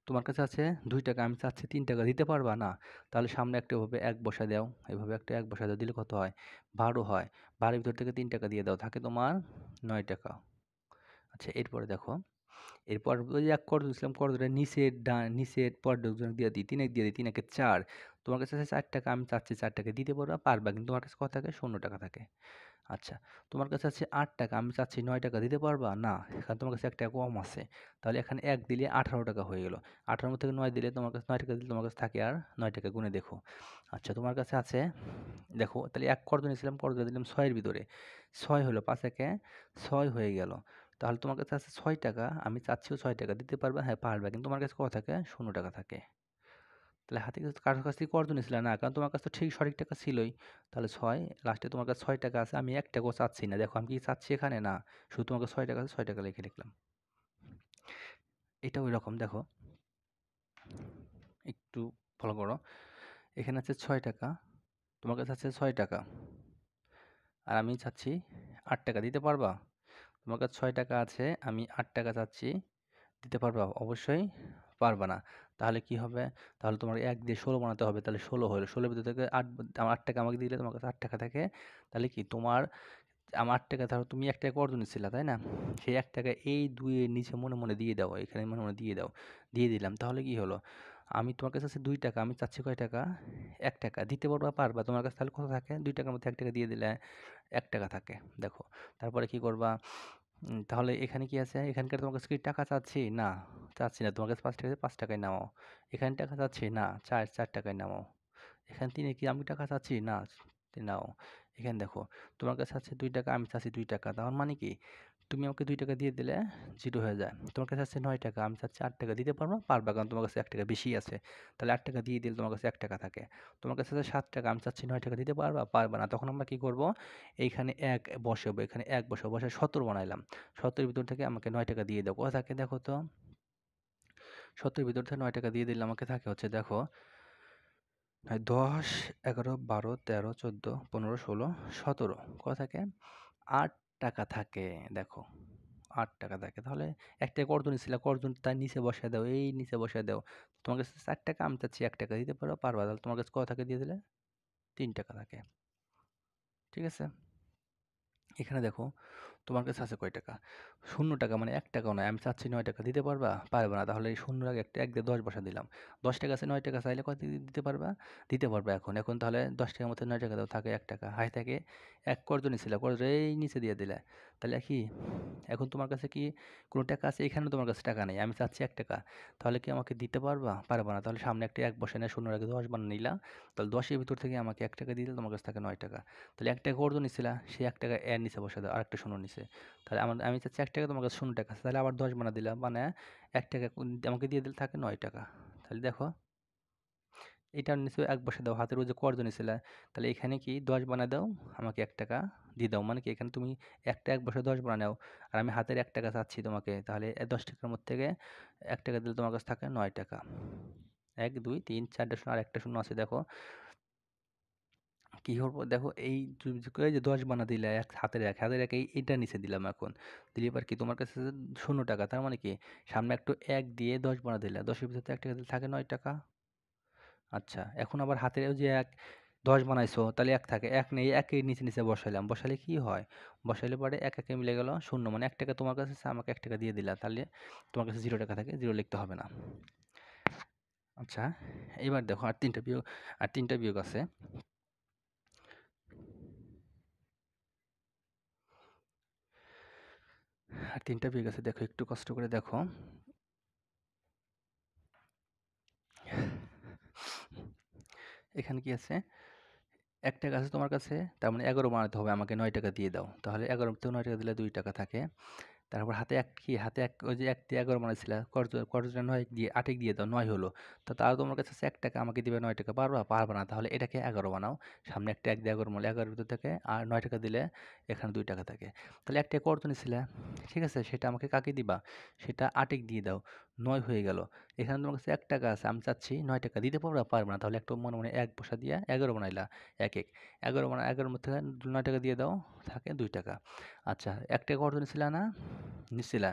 A: তোমার কাছে আছে 2 টাকা, আমি চাচ্ছি 3 টাকা, দিতে পারবা না। তাহলে সামনে একটা এভাবে 1 বসা দাও, এভাবে একটা 1 বসা দাও, দিলে কত হয়, 12 হয়। 12 ভিতর থেকে 3 টাকা দিয়ে দাও, থাকে তোমার 9 টাকা। আচ্ছা এরপরে দেখো, এরপর ওই যে 1 কর্দ দিছিলাম, কর্দটা নিচের পরেরটা দিয়ে দিই, 3 দিয়ে দিই, 3 একে 4। তোমার কাছে আছে 4 টাকা, আমি চাচ্ছি 4 টাকা, দিতে পারবা? কিন্তু তোমার কাছে কত থাকে, 0 টাকা থাকে। আচ্ছা তোমার কাছে আছে 8 টাকা, আমি চাচ্ছি 9 টাকা, দিতে পারবা? না, কারণ তোমার কাছে 1 টাকা কম আছে। তাহলে এখানে 1 দিলে 18 টাকা হয়ে গেল। 18 মধ্যে থেকে 9 দিলে তোমার কাছে 9 টাকা দিলে তোমার কাছে থাকে আর 9 টাকা, গুণে দেখো। আচ্ছা তোমার কাছে আছে, দেখো তাহলে 1 কর্দ নিয়েছিলাম, কর্দটা দিলাম 6 এর ভিতরে, 6 হলো, 5 একে 6 হয়ে গেল। তাহলে তোমার কাছে আছে 6 টাকা, আমি চাচ্ছিও 6 টাকা, দিতে পারবা? হ্যাঁ পারবা, কিন্তু তোমার কাছে কত থাকে, 0 টাকা থাকে। তাহলে হাতে কাছে কারোর কাছ থেকে কর্জ নিয়েছিলে না, কারণ তোমার কাছে তো ঠিক সঠিক টাকা ছিলই। তাহলে 6, লাস্টে তোমার কাছে 6 টাকা আছে, আমি 1 টাকাও চাচ্ছি না, দেখো আমি কি চাচ্ছি এখানে, না, শুধু তোমার কাছে 6 টাকা আছে, 6 টাকা লিখে লিখলাম। এটা ওইরকম দেখো, একটু ফলো করো। এখানে আছে ৬ টাকা, তোমার কাছে আছে ৬ টাকা, আর আমি চাচ্ছি ৮ টাকা। দিতে পারবা? তোমার কাছে ৬ টাকা আছে, আমি ৮ টাকা চাচ্ছি, দিতে পারবা? অবশ্যই পারবা না। তাহলে কি হবে? তাহলে তোমার ১ দিয়ে ১৬ বানাতে হবে। তাহলে ১৬ হলো। ১৬ এর ভিতর থেকে ৮ টাকা আমাকে দিলে তোমার কাছে ৮ টাকা থাকে। তাহলে কি তোমার আমার ৮ টাকা, ধরো তুমি ১ টাকা কর্জ নিচ্ছিলা, তাই না? সেই ১ টাকা এই ২ এর নিচে মনে, মনে দিয়ে দাও। এখানে মনে, মনে দিয়ে দাও। দিয়ে দিলাম। তাহলে কি হলো? আমি তোমার কাছে আছে ২ টাকা, আমি চাচ্ছি কয় টাকা? ১ টাকা। দিতে পারবা? পারবা। তোমার কাছে তাহলে কত থাকে? ২ টাকার মধ্যে ১ টাকা দিয়ে দিলে ১ টাকা থাকে। দেখো। তারপরে কি করবা? তাহলে এখানে কি আছে? এখানকার তোমার কাছে কি টাকা চাচ্ছি? না, চাচ্ছি না। তোমার কাছে ৫ টাকা আছে, ৫ টাকায় নামাও। এখানে টাকা চাচ্ছি? না, ৪ টাকায় নামাও। এখান থেকে কি আমি টাকা চাচ্ছি? না, নাও। এখানে দেখো, তোমার কাছে আছে ২ টাকা, আমি চাচ্ছি ২ টাকা। তার মানে কি? তুমি আমাকে ২ টাকা দিয়ে দিলে 0 হয়ে যায়। তোমার কাছে আছে ৯ টাকা, আমি চাচ্ছি ৮ টাকা। দিতে পারবা? পারবা, কারণ তোমার কাছে ১ টাকা বেশি আছে। তাহলে ৮ টাকা দিয়ে দিলে তোমার কাছে ১ টাকা থাকে। তোমার কাছে আছে ৭ টাকা, আমি চাচ্ছি ৯ টাকা। দিতে পারবা? পারবা না। তখন আমরা কি করব? এইখানে ১ বসাবো, এখানে ১ বসাবো। বসায় ১৭ বানাইলাম। ১৭ এর ভিতর থেকে আমাকে ৯ টাকা দিয়ে দাও। কত থাকে দেখো তো? ১৭ এর ভিতর থেকে ৯ টাকা দিয়ে দিলে আমাকে থাকে হচ্ছে দেখো, ১০, ১১, ১২, ১৩, ১৪, ১৫, ১৬, ১৭। কত থাকে? ৮ টাকা থাকে। দেখো, ৮ টাকা থাকে। তাহলে একটা কর্জ নিছিলা, কর্জ তার নিচে বসায় দাও, এই নিচে বসায় দাও। তোমার কাছে ৪ টাকা, আমি চাচ্ছি ১ টাকা। দিতে পারো? পারবা। তাহলে তোমার কাছে কত থাকে দিয়ে দিলে? ৩ টাকা থাকে। ঠিক আছে? এখানে দেখো, তোমার কাছে আছে কয় টাকা? ০ টাকা, মানে ১ টাকাও নয়। আমি চাচ্ছি ৯ টাকা। দিতে পারবা? পারবা না। তাহলে এই শূন্যর আগে একটা ১ দিয়ে ১০ বসায় দিলাম। ১০ টাকা আছে, ৯ টাকা চাইলে কত দিতে পারবা? দিতে পারবা এখন। এখন তাহলে ১০ টাকার মধ্যে ৯ টাকা দাও, থাকে ১ টাকা। হাই থাকে ১ কর্জ নিছিলা, কর্জ এই নিচে দিয়ে দিলা। তাহলে কি এখন তোমার কাছে কি কোনো টাকা আছে? এখানেও তোমার কাছে টাকা নেই। আমি চাচ্ছি ১ টাকা। তাহলে কি আমাকে দিতে পারবা? পারবা না। তাহলে সামনে একটা ১ বসায় না, শূন্যর আগে ১০ বানায় নিলা। তাহলে ১০ এর ভিতর থেকে আমাকে ১ টাকা দিয়ে দিলে তোমার কাছে থাকে ৯ টাকা। তাহলে ১ টাকা কর্জ নিছিলা, সেই ১ টাকা এর নিচে বসায় দাও, আরেকটা শূন্য নিচে। তাহলে আমি চাচ্ছি ১ টাকা, তোমার কাছে ০ টাকা আছে। তাহলে আবার ১০ বানায় দিলা। বানায়া ১ টাকা আমাকে দিয়ে দিলে থাকে ৯ টাকা। তাহলে দেখো, এটার নিচে ১ বসায় দাও, হাতের ওই যে কর্জ নিছিলা। তাহলে এখানে কি ১০ বানায় দাও, আমাকে ১ টাকা দিয়ে দাও। মানে কি এখানে তুমি একটা ১ বসায় ১০ বানায় নাও। আর আমি হাতের ১ টাকা চাচ্ছি তোমাকে। তাহলে ১০ টাকার মধ্যে থেকে ১ টাকা দিলে তোমার কাছে থাকে ৯ টাকা। ১, ২, ৩, ৪টা শূন্য, আর একটা শূন্য আছে দেখো। কি করবো দেখো, এই এই যে ১০ বানা দিলে, এক হাতের ১, হাতের ১ এইটার নিচে দিলাম এখন। দিলে এবার কি তোমার কাছে আছে ০ টাকা। তার মানে কি সামনে একটু ১ দিয়ে ১০ বানা দিলা। ১০ এর ভিতরে ১ টাকা দিলে থাকে ৯ টাকা। আচ্ছা, এখন আবার হাতের ওই যে ১, ১০ বানাইছো, তাহলে ১ থাকে। ১ নেই, ১ এর নিচে, নিচে বসাইলাম। বসাইলে কি হয়? বসাইলে পরে ১ একে মিলে গেল ০, মানে ১ টাকা তোমার কাছে আছে, আমাকে ১ টাকা দিয়ে দিলা। তাহলে তোমার কাছে ০ টাকা থাকে, ০ লিখতে হবে না। আচ্ছা, এবার দেখো আর ৩টা বিয়োগ আছে। আর ৩টা বিয়োগ আছে, দেখো একটু কষ্ট করে দেখো। এখানে কি আছে? ১ টাকা আছে তোমার কাছে, তার মানে ১১ বানাতে হবে আমাকে, ৯ টাকা দিয়ে দাও। তাহলে ১১ র থেকে ৯ টাকা দিলে ২ টাকা থাকে। তারপর হাতে ১ কি? হাতে ১, ওই যে ১ দিয়ে ১১ বানাইছিলা, কর্জটা ৯ দিয়ে ৮ দিয়ে দাও, ৯ হলো। তো তাও তোমার কাছে আছে ১ টাকা, আমাকে দিবে ৯ টাকা। পারবা? পারবা না। তাহলে এটাকে ১১ বানাও। সামনে একটা ১ দিয়ে ১১ বানালে ১১ এর ভিতর থেকে আর ৯ টাকা দিলে এখানে ২ টাকা থাকে। তাহলে ১ টাকা কর্জ নিছিলা, ঠিক আছে? সেটা আমাকে কাকে দিবা? সেটা ৮ দিয়ে দাও। ৯ হয়ে গেল। এখানে তোমার কাছে ১ টাকা আছে, আমি চাচ্ছি ৯ টাকা। দিতে পারবা? পারবা না। তাহলে একটা মনে, মনে ১ বসা দিয়া ১১ বানাইলা। ১, ১। ১১ ১১ এর মধ্যে থেকে ৯ টাকা দিয়ে দাও, থাকে ২ টাকা। আচ্ছা, ১ টাকা কর্জ নিছিলা না? নিছিলা।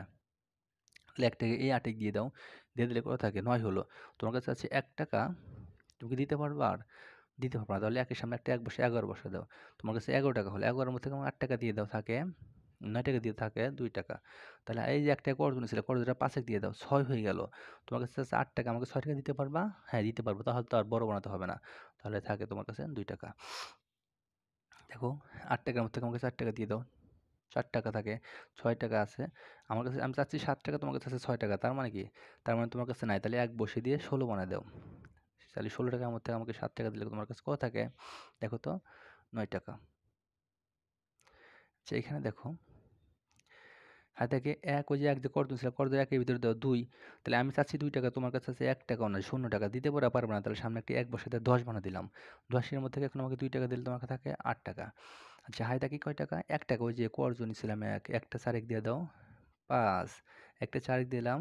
A: তাহলে ১ টাকা এই ৮ দিয়ে দাও। দিয়ে দিলে কত থাকে? ৯ হলো। তোমার কাছে আছে ১ টাকা। তুমি কি দিতে পারবা আর? দিতে পারবা না। তাহলে ১ এর সামনে একটা ১ বসে ১১ বসায় দাও। তোমার কাছে ১১ টাকা হলো। ১১ এর মধ্যে থেকে ৮ টাকা দিয়ে দাও, থাকে ৯ টাকা দিয়ে থাকে ২ টাকা। তাহলে এই যে ১ টাকা কর্জ নিছিলা, কর্জটা ৫ দিয়ে দাও। ৬ হয়ে গেল। তোমার কাছে আছে ৮ টাকা, আমাকে ৬ টাকা দিতে পারবা? হ্যাঁ, দিতে পারবো। তাহলে তো আর বড় বানাতে হবে না। তাহলে থাকে তোমার কাছে ২ টাকা। দেখো, ৮ টাকার মধ্যে থেকে আমাকে ৪ টাকা দিয়ে দাও। ৪ টাকা থাকে, ৬ টাকা আছে। আমার কাছে আমি চাচ্ছি ৭ টাকা, তোমার কাছে আছে ৬ টাকা। তার মানে কি? তার মানে তোমার কাছে নাই। তাহলে ১ বসিয়ে দিয়ে ১৬ বানায় দাও। তাহলে ১৬ টাকার মধ্যে আমাকে ৭ টাকা দিলে তোমার কাছে কত থাকে? দেখো তো, ৯ টাকা। আচ্ছা, এখানে দেখো, হাতে থেকে ১, ওই যে ১ দিয়ে কর্দ ছিল, কর্দ ১ এর ভিতরে দাও ২। তাহলে আমি চাচ্ছি ২ টাকা, তোমার কাছে আছে ১ টাকাও না, ০ টাকা। দিতে পারবা না। তাহলে সামনে একটি ১ বসিয়ে দিয়ে ১০ বানায় দিলাম। ১০ এর মধ্যে থেকে এখন আমাকে ২ টাকা দিলে তোমার কাছে থাকে ৮ টাকা। আচ্ছা, হাই থাকি কয় টাকা? ১ টাকা। ওই যে কর্জ নিছিলাম ১, একটা ৪ দিয়ে দাও ৫, একটা ৪ দিলাম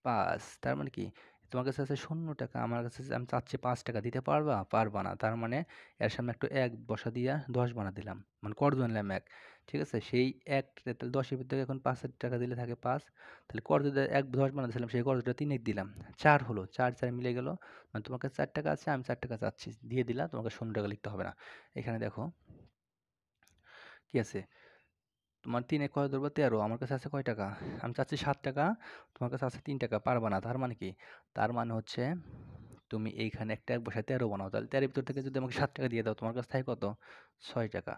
A: 5 তার মানে কি? তোমার কাছে আছে ৳শূন্য, আমার কাছে আমি চাচ্ছি ৳৫ দিতে পারবা? পারবা না। তার মানে এর সামনে একটা ১ বসা দিয়া ১০ বানায় দিলাম। মানে কর নিলাম ১। ঠিক আছে? সেই ১ তাহলে ১০ এর ভিতরে এখন ৳৫ দিলে থাকে ৫। তাহলে কর যদি ১ ১০ বানাইছিলাম সেই করজটা ৩ দিলাম। ৪ হলো। ৪ ৪ মিলে গেল। মানে তোমার কাছে ৳৪ আছে, আমি ৳৪ চাচ্ছি। দিয়ে দিলা। তোমাকে ৳০ লিখতে হবে না। এখানে দেখো কি আছে? তোমার ৩ এ কয় ধরবা ১৩, আমার কাছে আছে কয় টাকা? আমি চাচ্ছি ৳৭, তোমার কাছে আছে ৳৩, পারবা না। তার মানে কি? তার মানে হচ্ছে তুমি এইখানে একটা ১ বসায় ১৩ বানাও। তাহলে ১৩ এর ভিতর থেকে যদি আমাকে ৳৭ দিয়ে দাও, তোমার কাছে থাকে কত? ৳৬।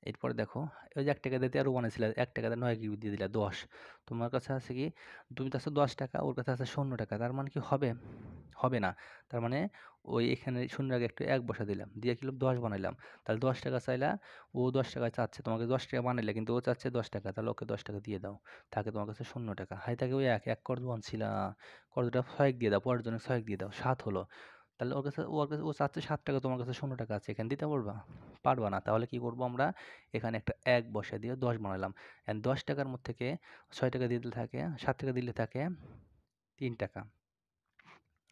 A: এরপরে দেখো, ওই যে ৳১ দিয়ে ১৩ বানাইছিলা, ৳১ দিয়ে ৯ দিয়ে দিলা ১০। তোমার কাছে আছে কি? তুমি চাচ্ছ ৳১০, ওর কাছে আছে ৳০। তার মানে কি হবে? হবে না। তার মানে ওই এখানে শূন্যের আগে একটু ১ বসায় দিলাম। দিয়ে কি ১০ বানাইলাম। তাহলে ৳১০ চাইলা, ও ৳১০ চাচ্ছে। তোমাকে ৳১০ বানাইলা কিন্তু ও চাচ্ছে ৳১০। তাহলে ওকে ৳১০ দিয়ে দাও। থাকে তোমার কাছে ৳০। হাই থাকে ওই ১ কর বানছিলা। কর্জটা ৬ দিয়ে দাও। পরের জন্য ৬ দিয়ে দাও। ৭ হলো। তাহলে ওর কাছে ও চাচ্ছে ৳৭, তোমার কাছে ৳০ আছে। এখানে দিতে পারবা? পারবা না। তাহলে কি করব আমরা? এখানে একটা ১ বসায় দিয়ে ১০ বানাইলাম। এন্ড ৳১০ মধ্যে থেকে ৳৬ দিয়ে দিলে থাকে, ৳৭ দিলে থাকে ৳৩।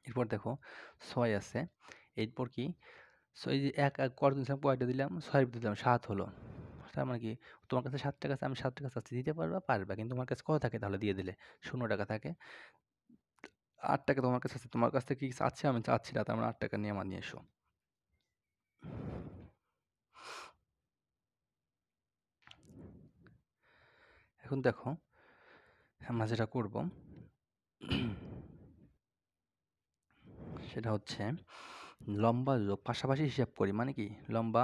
A: এরপর দেখো ৬ আছে। এরপর কি? এই যে ১ কত দিছিলাম, কয়টা দিলাম? ৬ এর ভিতর দিলাম, ৭ হলো। তার মানে কি? তোমার কাছে ৳৭ আছে, আমি ৳৭ চাচ্ছি। দিতে পারবা? পারবা। কিন্তু তোমার কাছে কত থাকে তাহলে দিয়ে দিলে? ৳০ থাকে। ৳৮ তোমার কাছে আছে। তোমার কাছ থেকে কি চাচ্ছি? আমি চাচ্ছি না। তার মানে ৳৮ নিয়ে আমার নিয়ে এসো। এখন দেখো আমরা যেটা করব সেটা হচ্ছে লম্বা যোগ পাশাপাশি হিসাব করি। মানে কি? লম্বা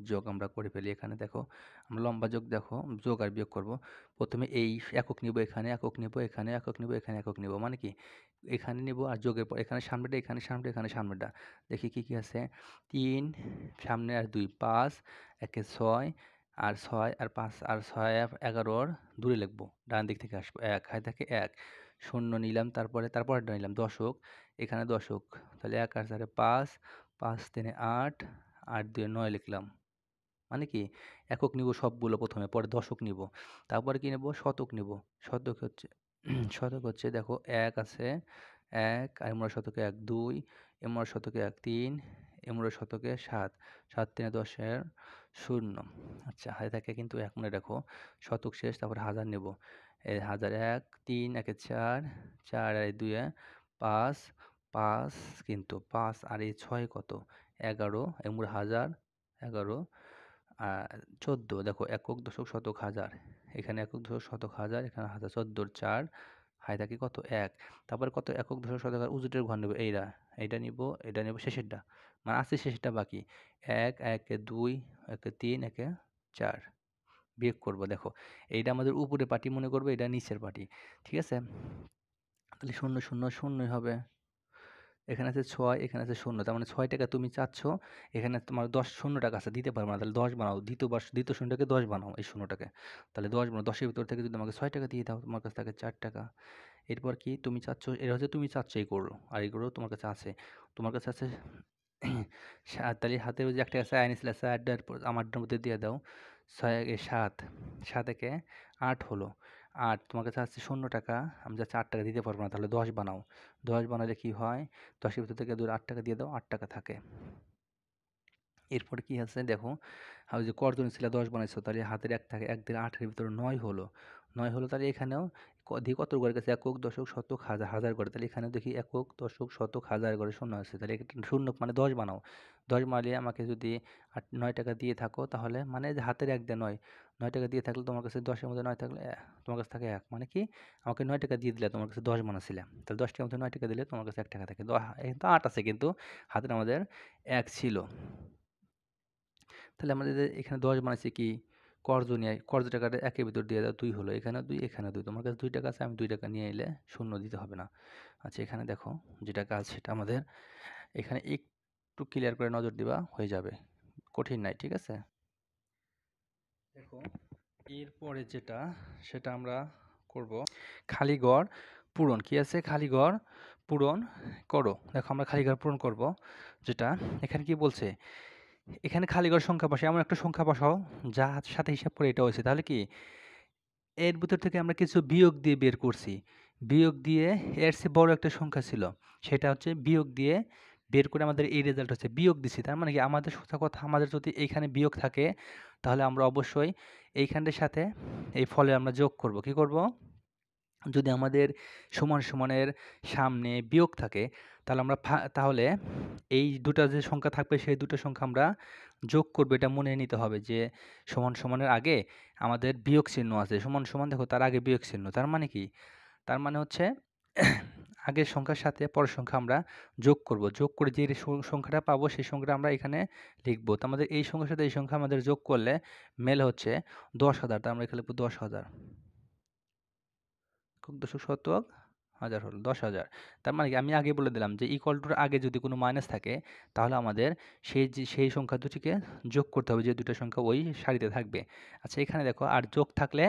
A: যোগ আমরা করে ফেলি। এখানে দেখো, আমরা লম্বা যোগ দেখো, যোগ আর বিয়োগ করব। প্রথমে এই একক নিব, এখানে একক নিব, এখানে একক নিব, এখানে একক নিব। মানে কি? এখানে নিব আর যোগের পর এখানে সামনেটা, এখানে সামনেটা, এখানে সামনেটা। দেখি কি, কি আছে? ৩ সামনে আর ২ ৫, একে ৬ আর ৬ আর ৫ আর ৬ ১১ দূরে লিখব। ডান দিক থেকে আসবো। ১ হাই থাকে ১। শূন্য নিলাম, তারপরেরটা নিলাম দশক। এখানে দশক। তাহলে ১ আর ৪ ৫, ৫ ৩ ৮, ৮ ২ ৯ লিখলাম। মানে কি? একক নিব সবগুলো প্রথমে, পরে দশক নিব। তারপরে কি নেব? শতক নিব। শতক হচ্ছে শতক হচ্ছে দেখো ১ আছে, ১ আর এমরা শতকে ১ ২, এমরা শতকে ১ ৩, এমরা শতকে ৭, ৭ ৩ ১০ এর ০। আচ্ছা, হাতে থাকে কিন্তু ১ মনে রাখো। শতক শেষ, তারপর হাজার নেব। এই হাজার ১, ৩ একে ৪, ৪ আর ২ এ ৫, ৫ কিন্তু ৫ আর এই ৬ কত? ১১, এমরা হাজার ১১ আর ১৪। দেখো একক, দশক, শতক, হাজার। এখানে একক, দশক, শতক, হাজার। এখানে হাজার। ১৪ র ৪, হাই থাকে কত? ১। তারপরে কত? একক, দশক, শতক আর উজুটের ঘর নেব এইটা। এইটা নিব, এটা নেব শেষেরটা। মানে আছে শেষেরটা বাকি। ১, একে ২, একে ৩, একে ৪। বিয়োগ করব দেখো। এইটা আমাদের উপরের পার্টি মনে করবে, এটা নিচের পার্টি। ঠিক আছে? তাহলে ০ ০ ০ই হবে। এখানে আছে ৬, এখানে আছে ০। তার মানে ৳৬ তুমি চাচ্ছ, এখানে তোমার ৳০ আছে, দিতে পারবে না। তাহলে ১০ বানাও। দ্বিতীয় শূন্যটাকে ১০ বানাও, এই শূন্যটাকে। তাহলে ১০ বানাও। ১০ এর ভিতর থেকে যদি আমাকে ৳৬ দিয়ে দাও, তোমার কাছে থাকে ৳৪। এরপর কি? তুমি চাচ্ছ, এটা হচ্ছে তুমি চাচ্ছ এই গরু। আর এই গরু তোমার কাছে আছে। তোমার কাছে আছে তাহলে হাতে ওই যে একটা চায় নিছিলা, চায়েরটার আমারটার মধ্যে দিয়ে দাও। ৬ একে ৭, ৭ একে ৮ হলো। ৮ তোমার কাছে আছে ৳০ আমি চাচ্ছি ৳৮ দিতে পারবো না। তাহলে ১০ বানাও। ১০ বানালে কি হয়? ১০ এর ভিতর থেকে ৳৮ দিয়ে দাও, ৳৮ থাকে। এরপরে কি আছে দেখো, ওই যে কর্জন ছিল ১০ বানাইছো, তাহলে হাতের ১ থাকে, ১ দিয়ে ৮ এর ভিতরে ৯ হলো। ৯ হলো, তাহলে এখানেও দিয়ে কত ঘরে গেছে? একক, দশক, শতক, হাজার, হাজার ঘরে। তাহলে এখানেও দেখি একক, দশক, শতক, হাজার ঘরে শূন্য আছে। তাহলে শূন্য মানে ১০ বানাও। ১০ বানালে আমাকে যদি ৳৯ দিয়ে থাকো, তাহলে মানে যে হাতের ১ দিয়ে ৯, ৳৯ দিয়ে থাকলে তোমার কাছে ১০ এর মধ্যে ৯ থাকলে তোমার কাছে থাকে ১। মানে কি? আমাকে ৳৯ দিয়ে দিলে, তোমার কাছে ১০ বানাচ্ছিলাম। তাহলে ১০ টার মধ্যে ৳৯ দিলে তোমার কাছে ৳১ থাকে। এখানে তো ৮ আছে কিন্তু হাতের আমাদের ১ ছিল। তাহলে আমাদের যে এখানে ১০ বানাইছি কি? কর্জ নিয়ে, কর্জ টাকাটা ১ এর ভিতর দিয়ে দাও, ২ হলো। এখানেও ২, এখানেও ২। তোমার কাছে ৳২ আছে, আমি ৳২ নিয়ে এলে শূন্য দিতে হবে না। আচ্ছা, এখানে দেখো যেটা কাজ সেটা আমাদের এখানে একটু ক্লিয়ার করে নজর দিবা, হয়ে যাবে। কঠিন নাই, ঠিক আছে? দেখো এরপরে যেটা সেটা আমরা করব খালি ঘর পূরণ। কি আছে? খালি ঘর পূরণ করো। দেখো আমরা খালি ঘর পূরণ করব। যেটা এখানে কি বলছে? এখানে খালি ঘর সংখ্যা বসাও, এমন একটা সংখ্যা বসাও যার সাথে হিসাব করে এটা হয়েছে। তাহলে কি? এর ভিতর থেকে আমরা কিছু বিয়োগ দিয়ে বের করছি। বিয়োগ দিয়ে এর চেয়ে বড় একটা সংখ্যা ছিল, সেটা হচ্ছে বিয়োগ দিয়ে বের করে আমাদের এই রেজাল্ট হচ্ছে বিয়োগ দিছি। তার মানে কি আমাদের সোজা কথা, আমাদের যদি এইখানে বিয়োগ থাকে তাহলে আমরা অবশ্যই এইখানটার সাথে এই ফলে আমরা যোগ করব। কি করব? যদি আমাদের সমান সমানের সামনে বিয়োগ থাকে তাহলে আমরা তাহলে এই দুটা যে সংখ্যা থাকবে সেই দুটো সংখ্যা আমরা যোগ করব। এটা মনে নিতে হবে যে সমান সমানের আগে আমাদের বিয়োগ চিহ্ন আছে। সমান সমান দেখো তার আগে বিয়োগ চিহ্ন, তার মানে কি? তার মানে হচ্ছে আগের সংখ্যার সাথে পরের সংখ্যা আমরা যোগ করব। যোগ করে যে সংখ্যাটা পাবো সেই সংখ্যাটা আমরা এখানে লিখব। তো আমাদের এই সংখ্যার সাথে এই সংখ্যা আমাদের যোগ করলে মেলে হচ্ছে 10,000। তো আমরা এখানে লিখব 10,000। একক দশক শতক হাজার হলো 10,000। তার মানে কি আমি আগে বলে দিলাম যে ইকুয়াল টুর আগে যদি কোনো মাইনাস থাকে তাহলে আমাদের সেই সংখ্যা দুটিকে যোগ করতে হবে, যে দুটো সংখ্যা ওই সারিতে থাকবে। আচ্ছা এখানে দেখো, আর যোগ থাকলে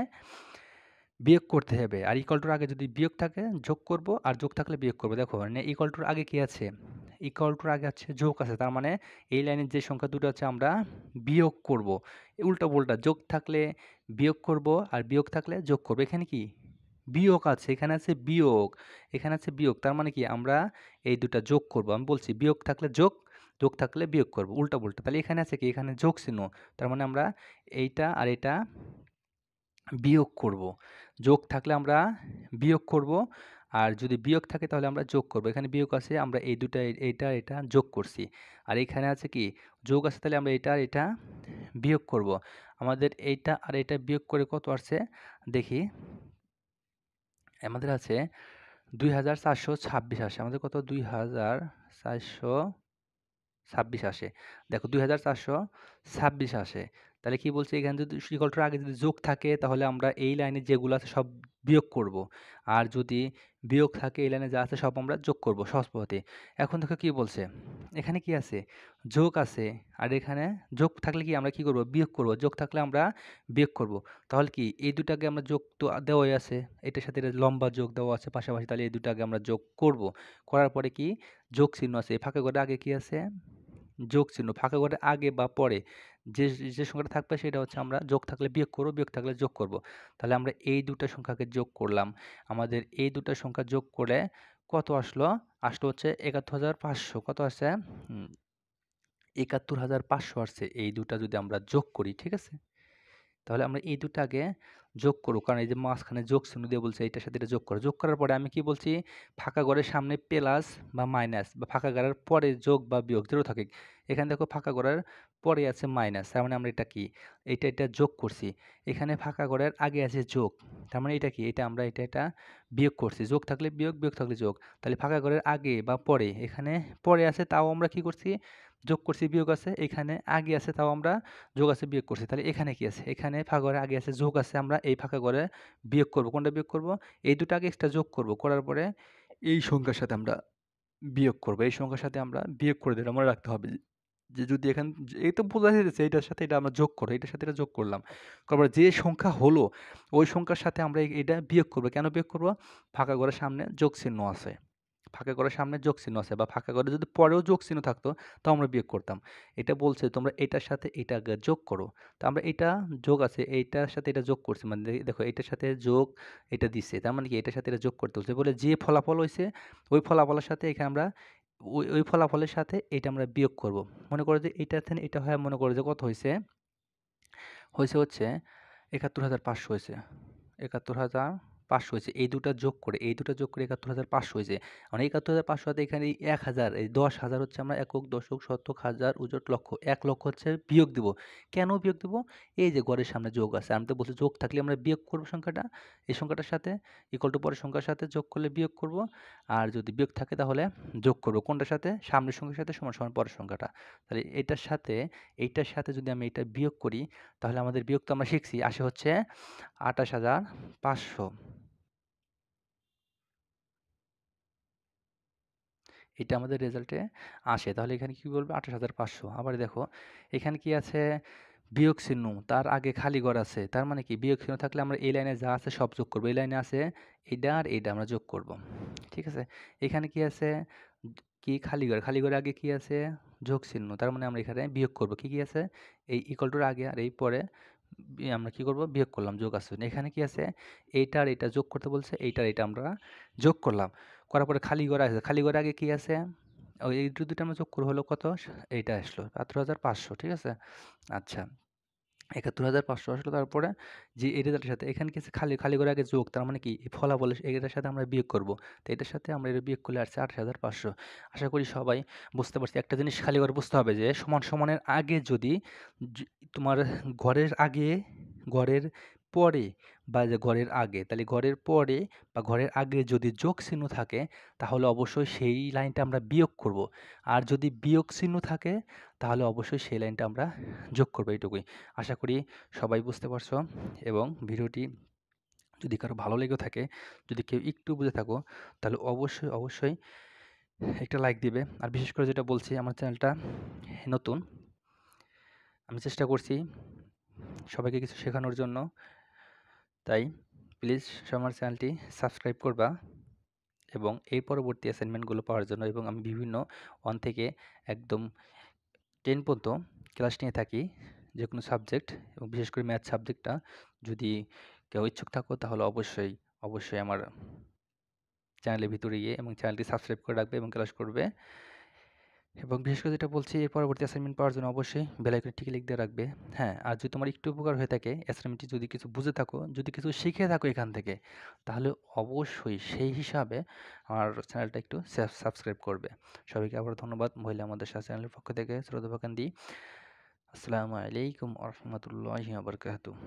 A: বিয়োগ করতে হবে, আর ইকুয়াল টুর আগে যদি বিয়োগ থাকে যোগ করব, আর যোগ থাকলে বিয়োগ করব। দেখো মানে ইকুয়াল টুর আগে কি আছে? ইকুয়াল টুর আগে আছে যোগ আছে, তার মানে এই লাইনের যে সংখ্যা দুটো আছে আমরা বিয়োগ করব। উল্টা পুল্টা, যোগ থাকলে বিয়োগ করব আর বিয়োগ থাকলে যোগ করব। এখানে কি বিয়োগ আছে, এখানে আছে বিয়োগ, এখানে আছে বিয়োগ, তার মানে কি আমরা এই দুটা যোগ করব। আমি বলছি বিয়োগ থাকলে যোগ, যোগ থাকলে বিয়োগ করব, উল্টা পুল্টা। তাহলে এখানে আছে কি? এখানে যোগ চিহ্ন, তার মানে আমরা এইটা আর এটা বিয়োগ করব। যোগ থাকলে আমরা বিয়োগ করব, আর যদি বিয়োগ থাকে তাহলে আমরা যোগ করব। এখানে বিয়োগ আছে, আমরা এই দুটা এইটা এটা যোগ করছি। আর এখানে আছে কি যোগ আছে, তাহলে আমরা এটা আর এটা বিয়োগ করব। আমাদের এইটা আর এটা বিয়োগ করে কত আসছে দেখি। আমাদের আছে 2,426 আসে। আমাদের কত? 2,426 আসে। দেখো 2,426 আসে। তাহলে কি বলছে এখানে, যদি ইকুয়ালটার আগে যদি যোগ থাকে তাহলে আমরা এই লাইনে যেগুলো আছে সব বিয়োগ করব, আর যদি বিয়োগ থাকে এই লাইনে যা আছে সব আমরা যোগ করব সহজ পদ্ধতি। এখন দেখো কি বলছে, এখানে কি আছে? যোগ আছে, আর এখানে যোগ থাকলে কি আমরা কি করব? বিয়োগ করব। যোগ থাকলে আমরা বিয়োগ করব। তাহলে কি এই দুটাকে আমরা যোগ তো দেওয়াই আছে, এটার সাথে এটা লম্বা যোগ দেওয়া আছে পাশাপাশি, তাহলে এই দুটাকে আমরা যোগ করব। করার পরে কি যোগ চিহ্ন আছে, এই ফাঁকা ঘরের আগে কি আছে? যোগ চিহ্ন। ফাঁকা ঘরের আগে বা পরে যে যে সংখ্যাটা থাকবে সেটা হচ্ছে আমরা যোগ থাকলে বিয়োগ করব, বিয়োগ থাকলে যোগ করব। তাহলে আমরা এই দুটা সংখ্যাকে যোগ করলাম। আমাদের এই দুটা সংখ্যা যোগ করে কত আসলো? আসলো হচ্ছে ৭১,৫০০। কত আসছে? ৭১,৫০০ আসছে। এই দুটা যদি আমরা যোগ করি, ঠিক আছে? তাহলে আমরা এই দুটাকে যোগ করব, কারণ এই যে মাঝখানে যোগ চিহ্ন দিয়ে বলছে এটার সাথে এটা যোগ করো। যোগ করার পরে আমি কি বলছি? ফাঁকা ঘরের সামনে প্লাস বা মাইনাস, বা ফাঁকা ঘরের পরে যোগ বা বিয়োগ যেটা থাকে। এখানে দেখো ফাঁকা ঘরের পরে আছে মাইনাস, তার মানে আমরা এটা কি এটা যোগ করছি। এখানে ফাঁকা ঘরের আগে আছে যোগ, তার মানে এটা কি এটা আমরা এটা বিয়োগ করছি। যোগ থাকলে বিয়োগ, বিয়োগ থাকলে যোগ। তাহলে ফাঁকা ঘরের আগে বা পরে, এখানে পরে আছে তাও আমরা কি করছি? যোগ করছি। বিয়োগ আছে, এখানে আগে আছে তাও আমরা যোগ আছে বিয়োগ করছি। তাহলে এখানে কি আছে? এখানে ফাঁকা ঘরে আগে আছে যোগ আছে, আমরা এই ফাঁকা ঘরে বিয়োগ করব। কোনটা বিয়োগ করব? এই দুটো আগে এক্সট্রা যোগ করব। করার পরে এই সংখ্যার সাথে আমরা বিয়োগ করব। এই সংখ্যার সাথে আমরা বিয়োগ করে দিলাম। মনে রাখতে হবে যে যদি এই তো বোঝা যাচ্ছে এটার সাথে এটা আমরা যোগ করব, এটার সাথে এটা যোগ করলাম। তারপর যে সংখ্যা হলো ওই সংখ্যার সাথে আমরা এটা বিয়োগ করব। কেন বিয়োগ করব? ফাঁকা ঘরের সামনে যোগ চিহ্ন আছে, ফাঁকা ঘরের সামনে যোগ চিহ্ন আছে, বা ফাঁকা ঘরে যদি পরেও যোগ চিহ্ন থাকতো তাও আমরা বিয়োগ করতাম। এটা বলছে তোমরা এটার সাথে এটা আগে যোগ করো। তো আমরা এটা যোগ আছে, এইটার সাথে এটা যোগ করছি, মানে দেখো এটার সাথে যোগ এটা দিচ্ছে, তার মানে কি এটার সাথে এটা যোগ করতে হচ্ছে। বলে যে ফলাফল হয়েছে ওই ফলাফলের সাথে এখানে আমরা ওই ফলাফলের সাথে এটা আমরা বিয়োগ করব। মনে করো যে এটা থেকে এটা হয়, মনে করো যে কত হয়েছে? হয়েছে হচ্ছে ৭১,৫০০ হয়েছে। ৭১,৫০০ হয়েছে। এই দুটা যোগ করে ৭১,৫০০ হয়েছে। মানে ৭১,৫০০ হাতে এখানে ১,০০০, এই ১০,০০০ হচ্ছে আমরা একক, দশক, শতক, হাজার, অযুত, লক্ষ। ১,০০,০০০ হচ্ছে বিয়োগ দিব। কেন বিয়োগ দিব? এই যে ঘরের সামনে যোগ আছে। আমি তো বলছি যোগ থাকলে আমরা বিয়োগ করব সংখ্যাটা। এই সংখ্যাটার সাথে ইকুয়াল টু পরের সংখ্যার সাথে যোগ করলে বিয়োগ করব। আর যদি বিয়োগ থাকে তাহলে যোগ করব। কোনটার সাথে? সামনের সংখ্যার সাথে সমান সমান পরের সংখ্যাটা। তাহলে এইটার সাথে যদি আমি এটা বিয়োগ করি তাহলে আমাদের বিয়োগ তো আমরা শিখছি, আসে হচ্ছে ২৮,৫০০। এটা আমাদের রেজাল্টে আসে। তাহলে এখানে কি বলবে? ২৮,৫০০। আবার দেখো এখানে কি আছে? বিয়োগ চিহ্ন, তার আগে খালি ঘর আছে। তার মানে কি বিয়োগ চিহ্ন থাকলে আমরা এই লাইনে যা আছে সব যোগ করব। এই লাইনে আছে এইটা আর এইটা আমরা যোগ করব। ঠিক আছে? এখানে কি আছে? কি খালি ঘর, খালি ঘরের আগে কি আছে? যোগ চিহ্ন, তার মানে আমরা এখানে বিয়োগ করব। কি আছে? এই ইকুয়াল টুর আগে আর এই পরে আমরা কি করব? বিয়োগ করলাম, যোগ আছে। এখানে কি আছে? এইটা আর এইটা যোগ করতে বলছে, এইটা আর এইটা আমরা যোগ করলাম। করার পরে খালি ঘর আছে। খালি ঘরে আগে কি আছে? ওই এই দুটো আমরা যোগ করে হলো কত? এইটা আসলো ৭৫০০, ঠিক আছে? আচ্ছা। ৭১,৫০০ আসলো, তারপরে যে এই রেজাল্টের সাথে এখানে কি আছে? খালি খালি ঘরে আগে যোগ, তার মানে কি এই ফলাফলের এটার সাথে আমরা বিয়োগ করব। তো এটার সাথে আমরা এটা বিয়োগ করলে আসছে ২৮,৫০০। আশা করি সবাই বুঝতে পারছি। একটা জিনিস খালি করে বুঝতে হবে যে সমান সমানের আগে যদি তোমার ঘরের আগে, ঘরের পরে বা যে ঘরের আগে, তাহলে ঘরের পরে বা ঘরের আগে যদি যোগ চিহ্ন থাকে তাহলে অবশ্যই সেই লাইনটা আমরা বিয়োগ করব। আর যদি বিয়োগ চিহ্ন থাকে তাহলে অবশ্যই সেই লাইনটা আমরা যোগ করব। এইটুকুই। আশা করি সবাই বুঝতে পারছো, এবং ভিডিওটি যদি কারো ভালো লেগে থাকে, যদি কেউ একটু বুঝে থাকো, তাহলে অবশ্যই অবশ্যই একটা লাইক দিবে। আর বিশেষ করে যেটা বলছি, আমার চ্যানেলটা নতুন, আমি চেষ্টা করছি সবাইকে কিছু শেখানোর জন্য। তাই প্লিজ আমার চ্যানেলটি সাবস্ক্রাইব করবা, এবং এই পরবর্তী অ্যাসাইনমেন্টগুলো পাওয়ার জন্য। এবং আমি বিভিন্ন 1 থেকে একদম 10 পর্যন্ত ক্লাস নিয়ে থাকি, যে কোনো সাবজেক্ট, এবং বিশেষ করে ম্যাথ সাবজেক্টটা। যদি কেউ ইচ্ছুক থাকো তাহলে অবশ্যই অবশ্যই আমার চ্যানেলের ভিতরে গিয়ে এবং চ্যানেলটি সাবস্ক্রাইব করে রাখবে এবং ক্লাস করবে। এবং বিশেষ করে যেটা বলছি, এর পরবর্তী অ্যাসাইনমেন্ট পাওয়ার জন্য অবশ্যই বেল আইকনে টিক লিখ দিয়ে রাখবে। হ্যাঁ, আর যদি তোমার একটু উপকার হয়ে থাকে, অ্যাসাইনমেন্টটি যদি কিছু বুঝে থাকো, যদি কিছু শিখে থাকো এখান থেকে, তাহলে অবশ্যই সেই হিসাবে আমার চ্যানেলটা একটু সাবস্ক্রাইব করবে। সবাইকে আবার ধন্যবাদ। মহিলা আমাদের সাথে চ্যানেলের পক্ষ থেকে শ্রদ্ধা ভাকান দিই। আসসালামু আলাইকুম ওয়া রাহমাতুল্লাহি ওয়া বারাকাতুহু।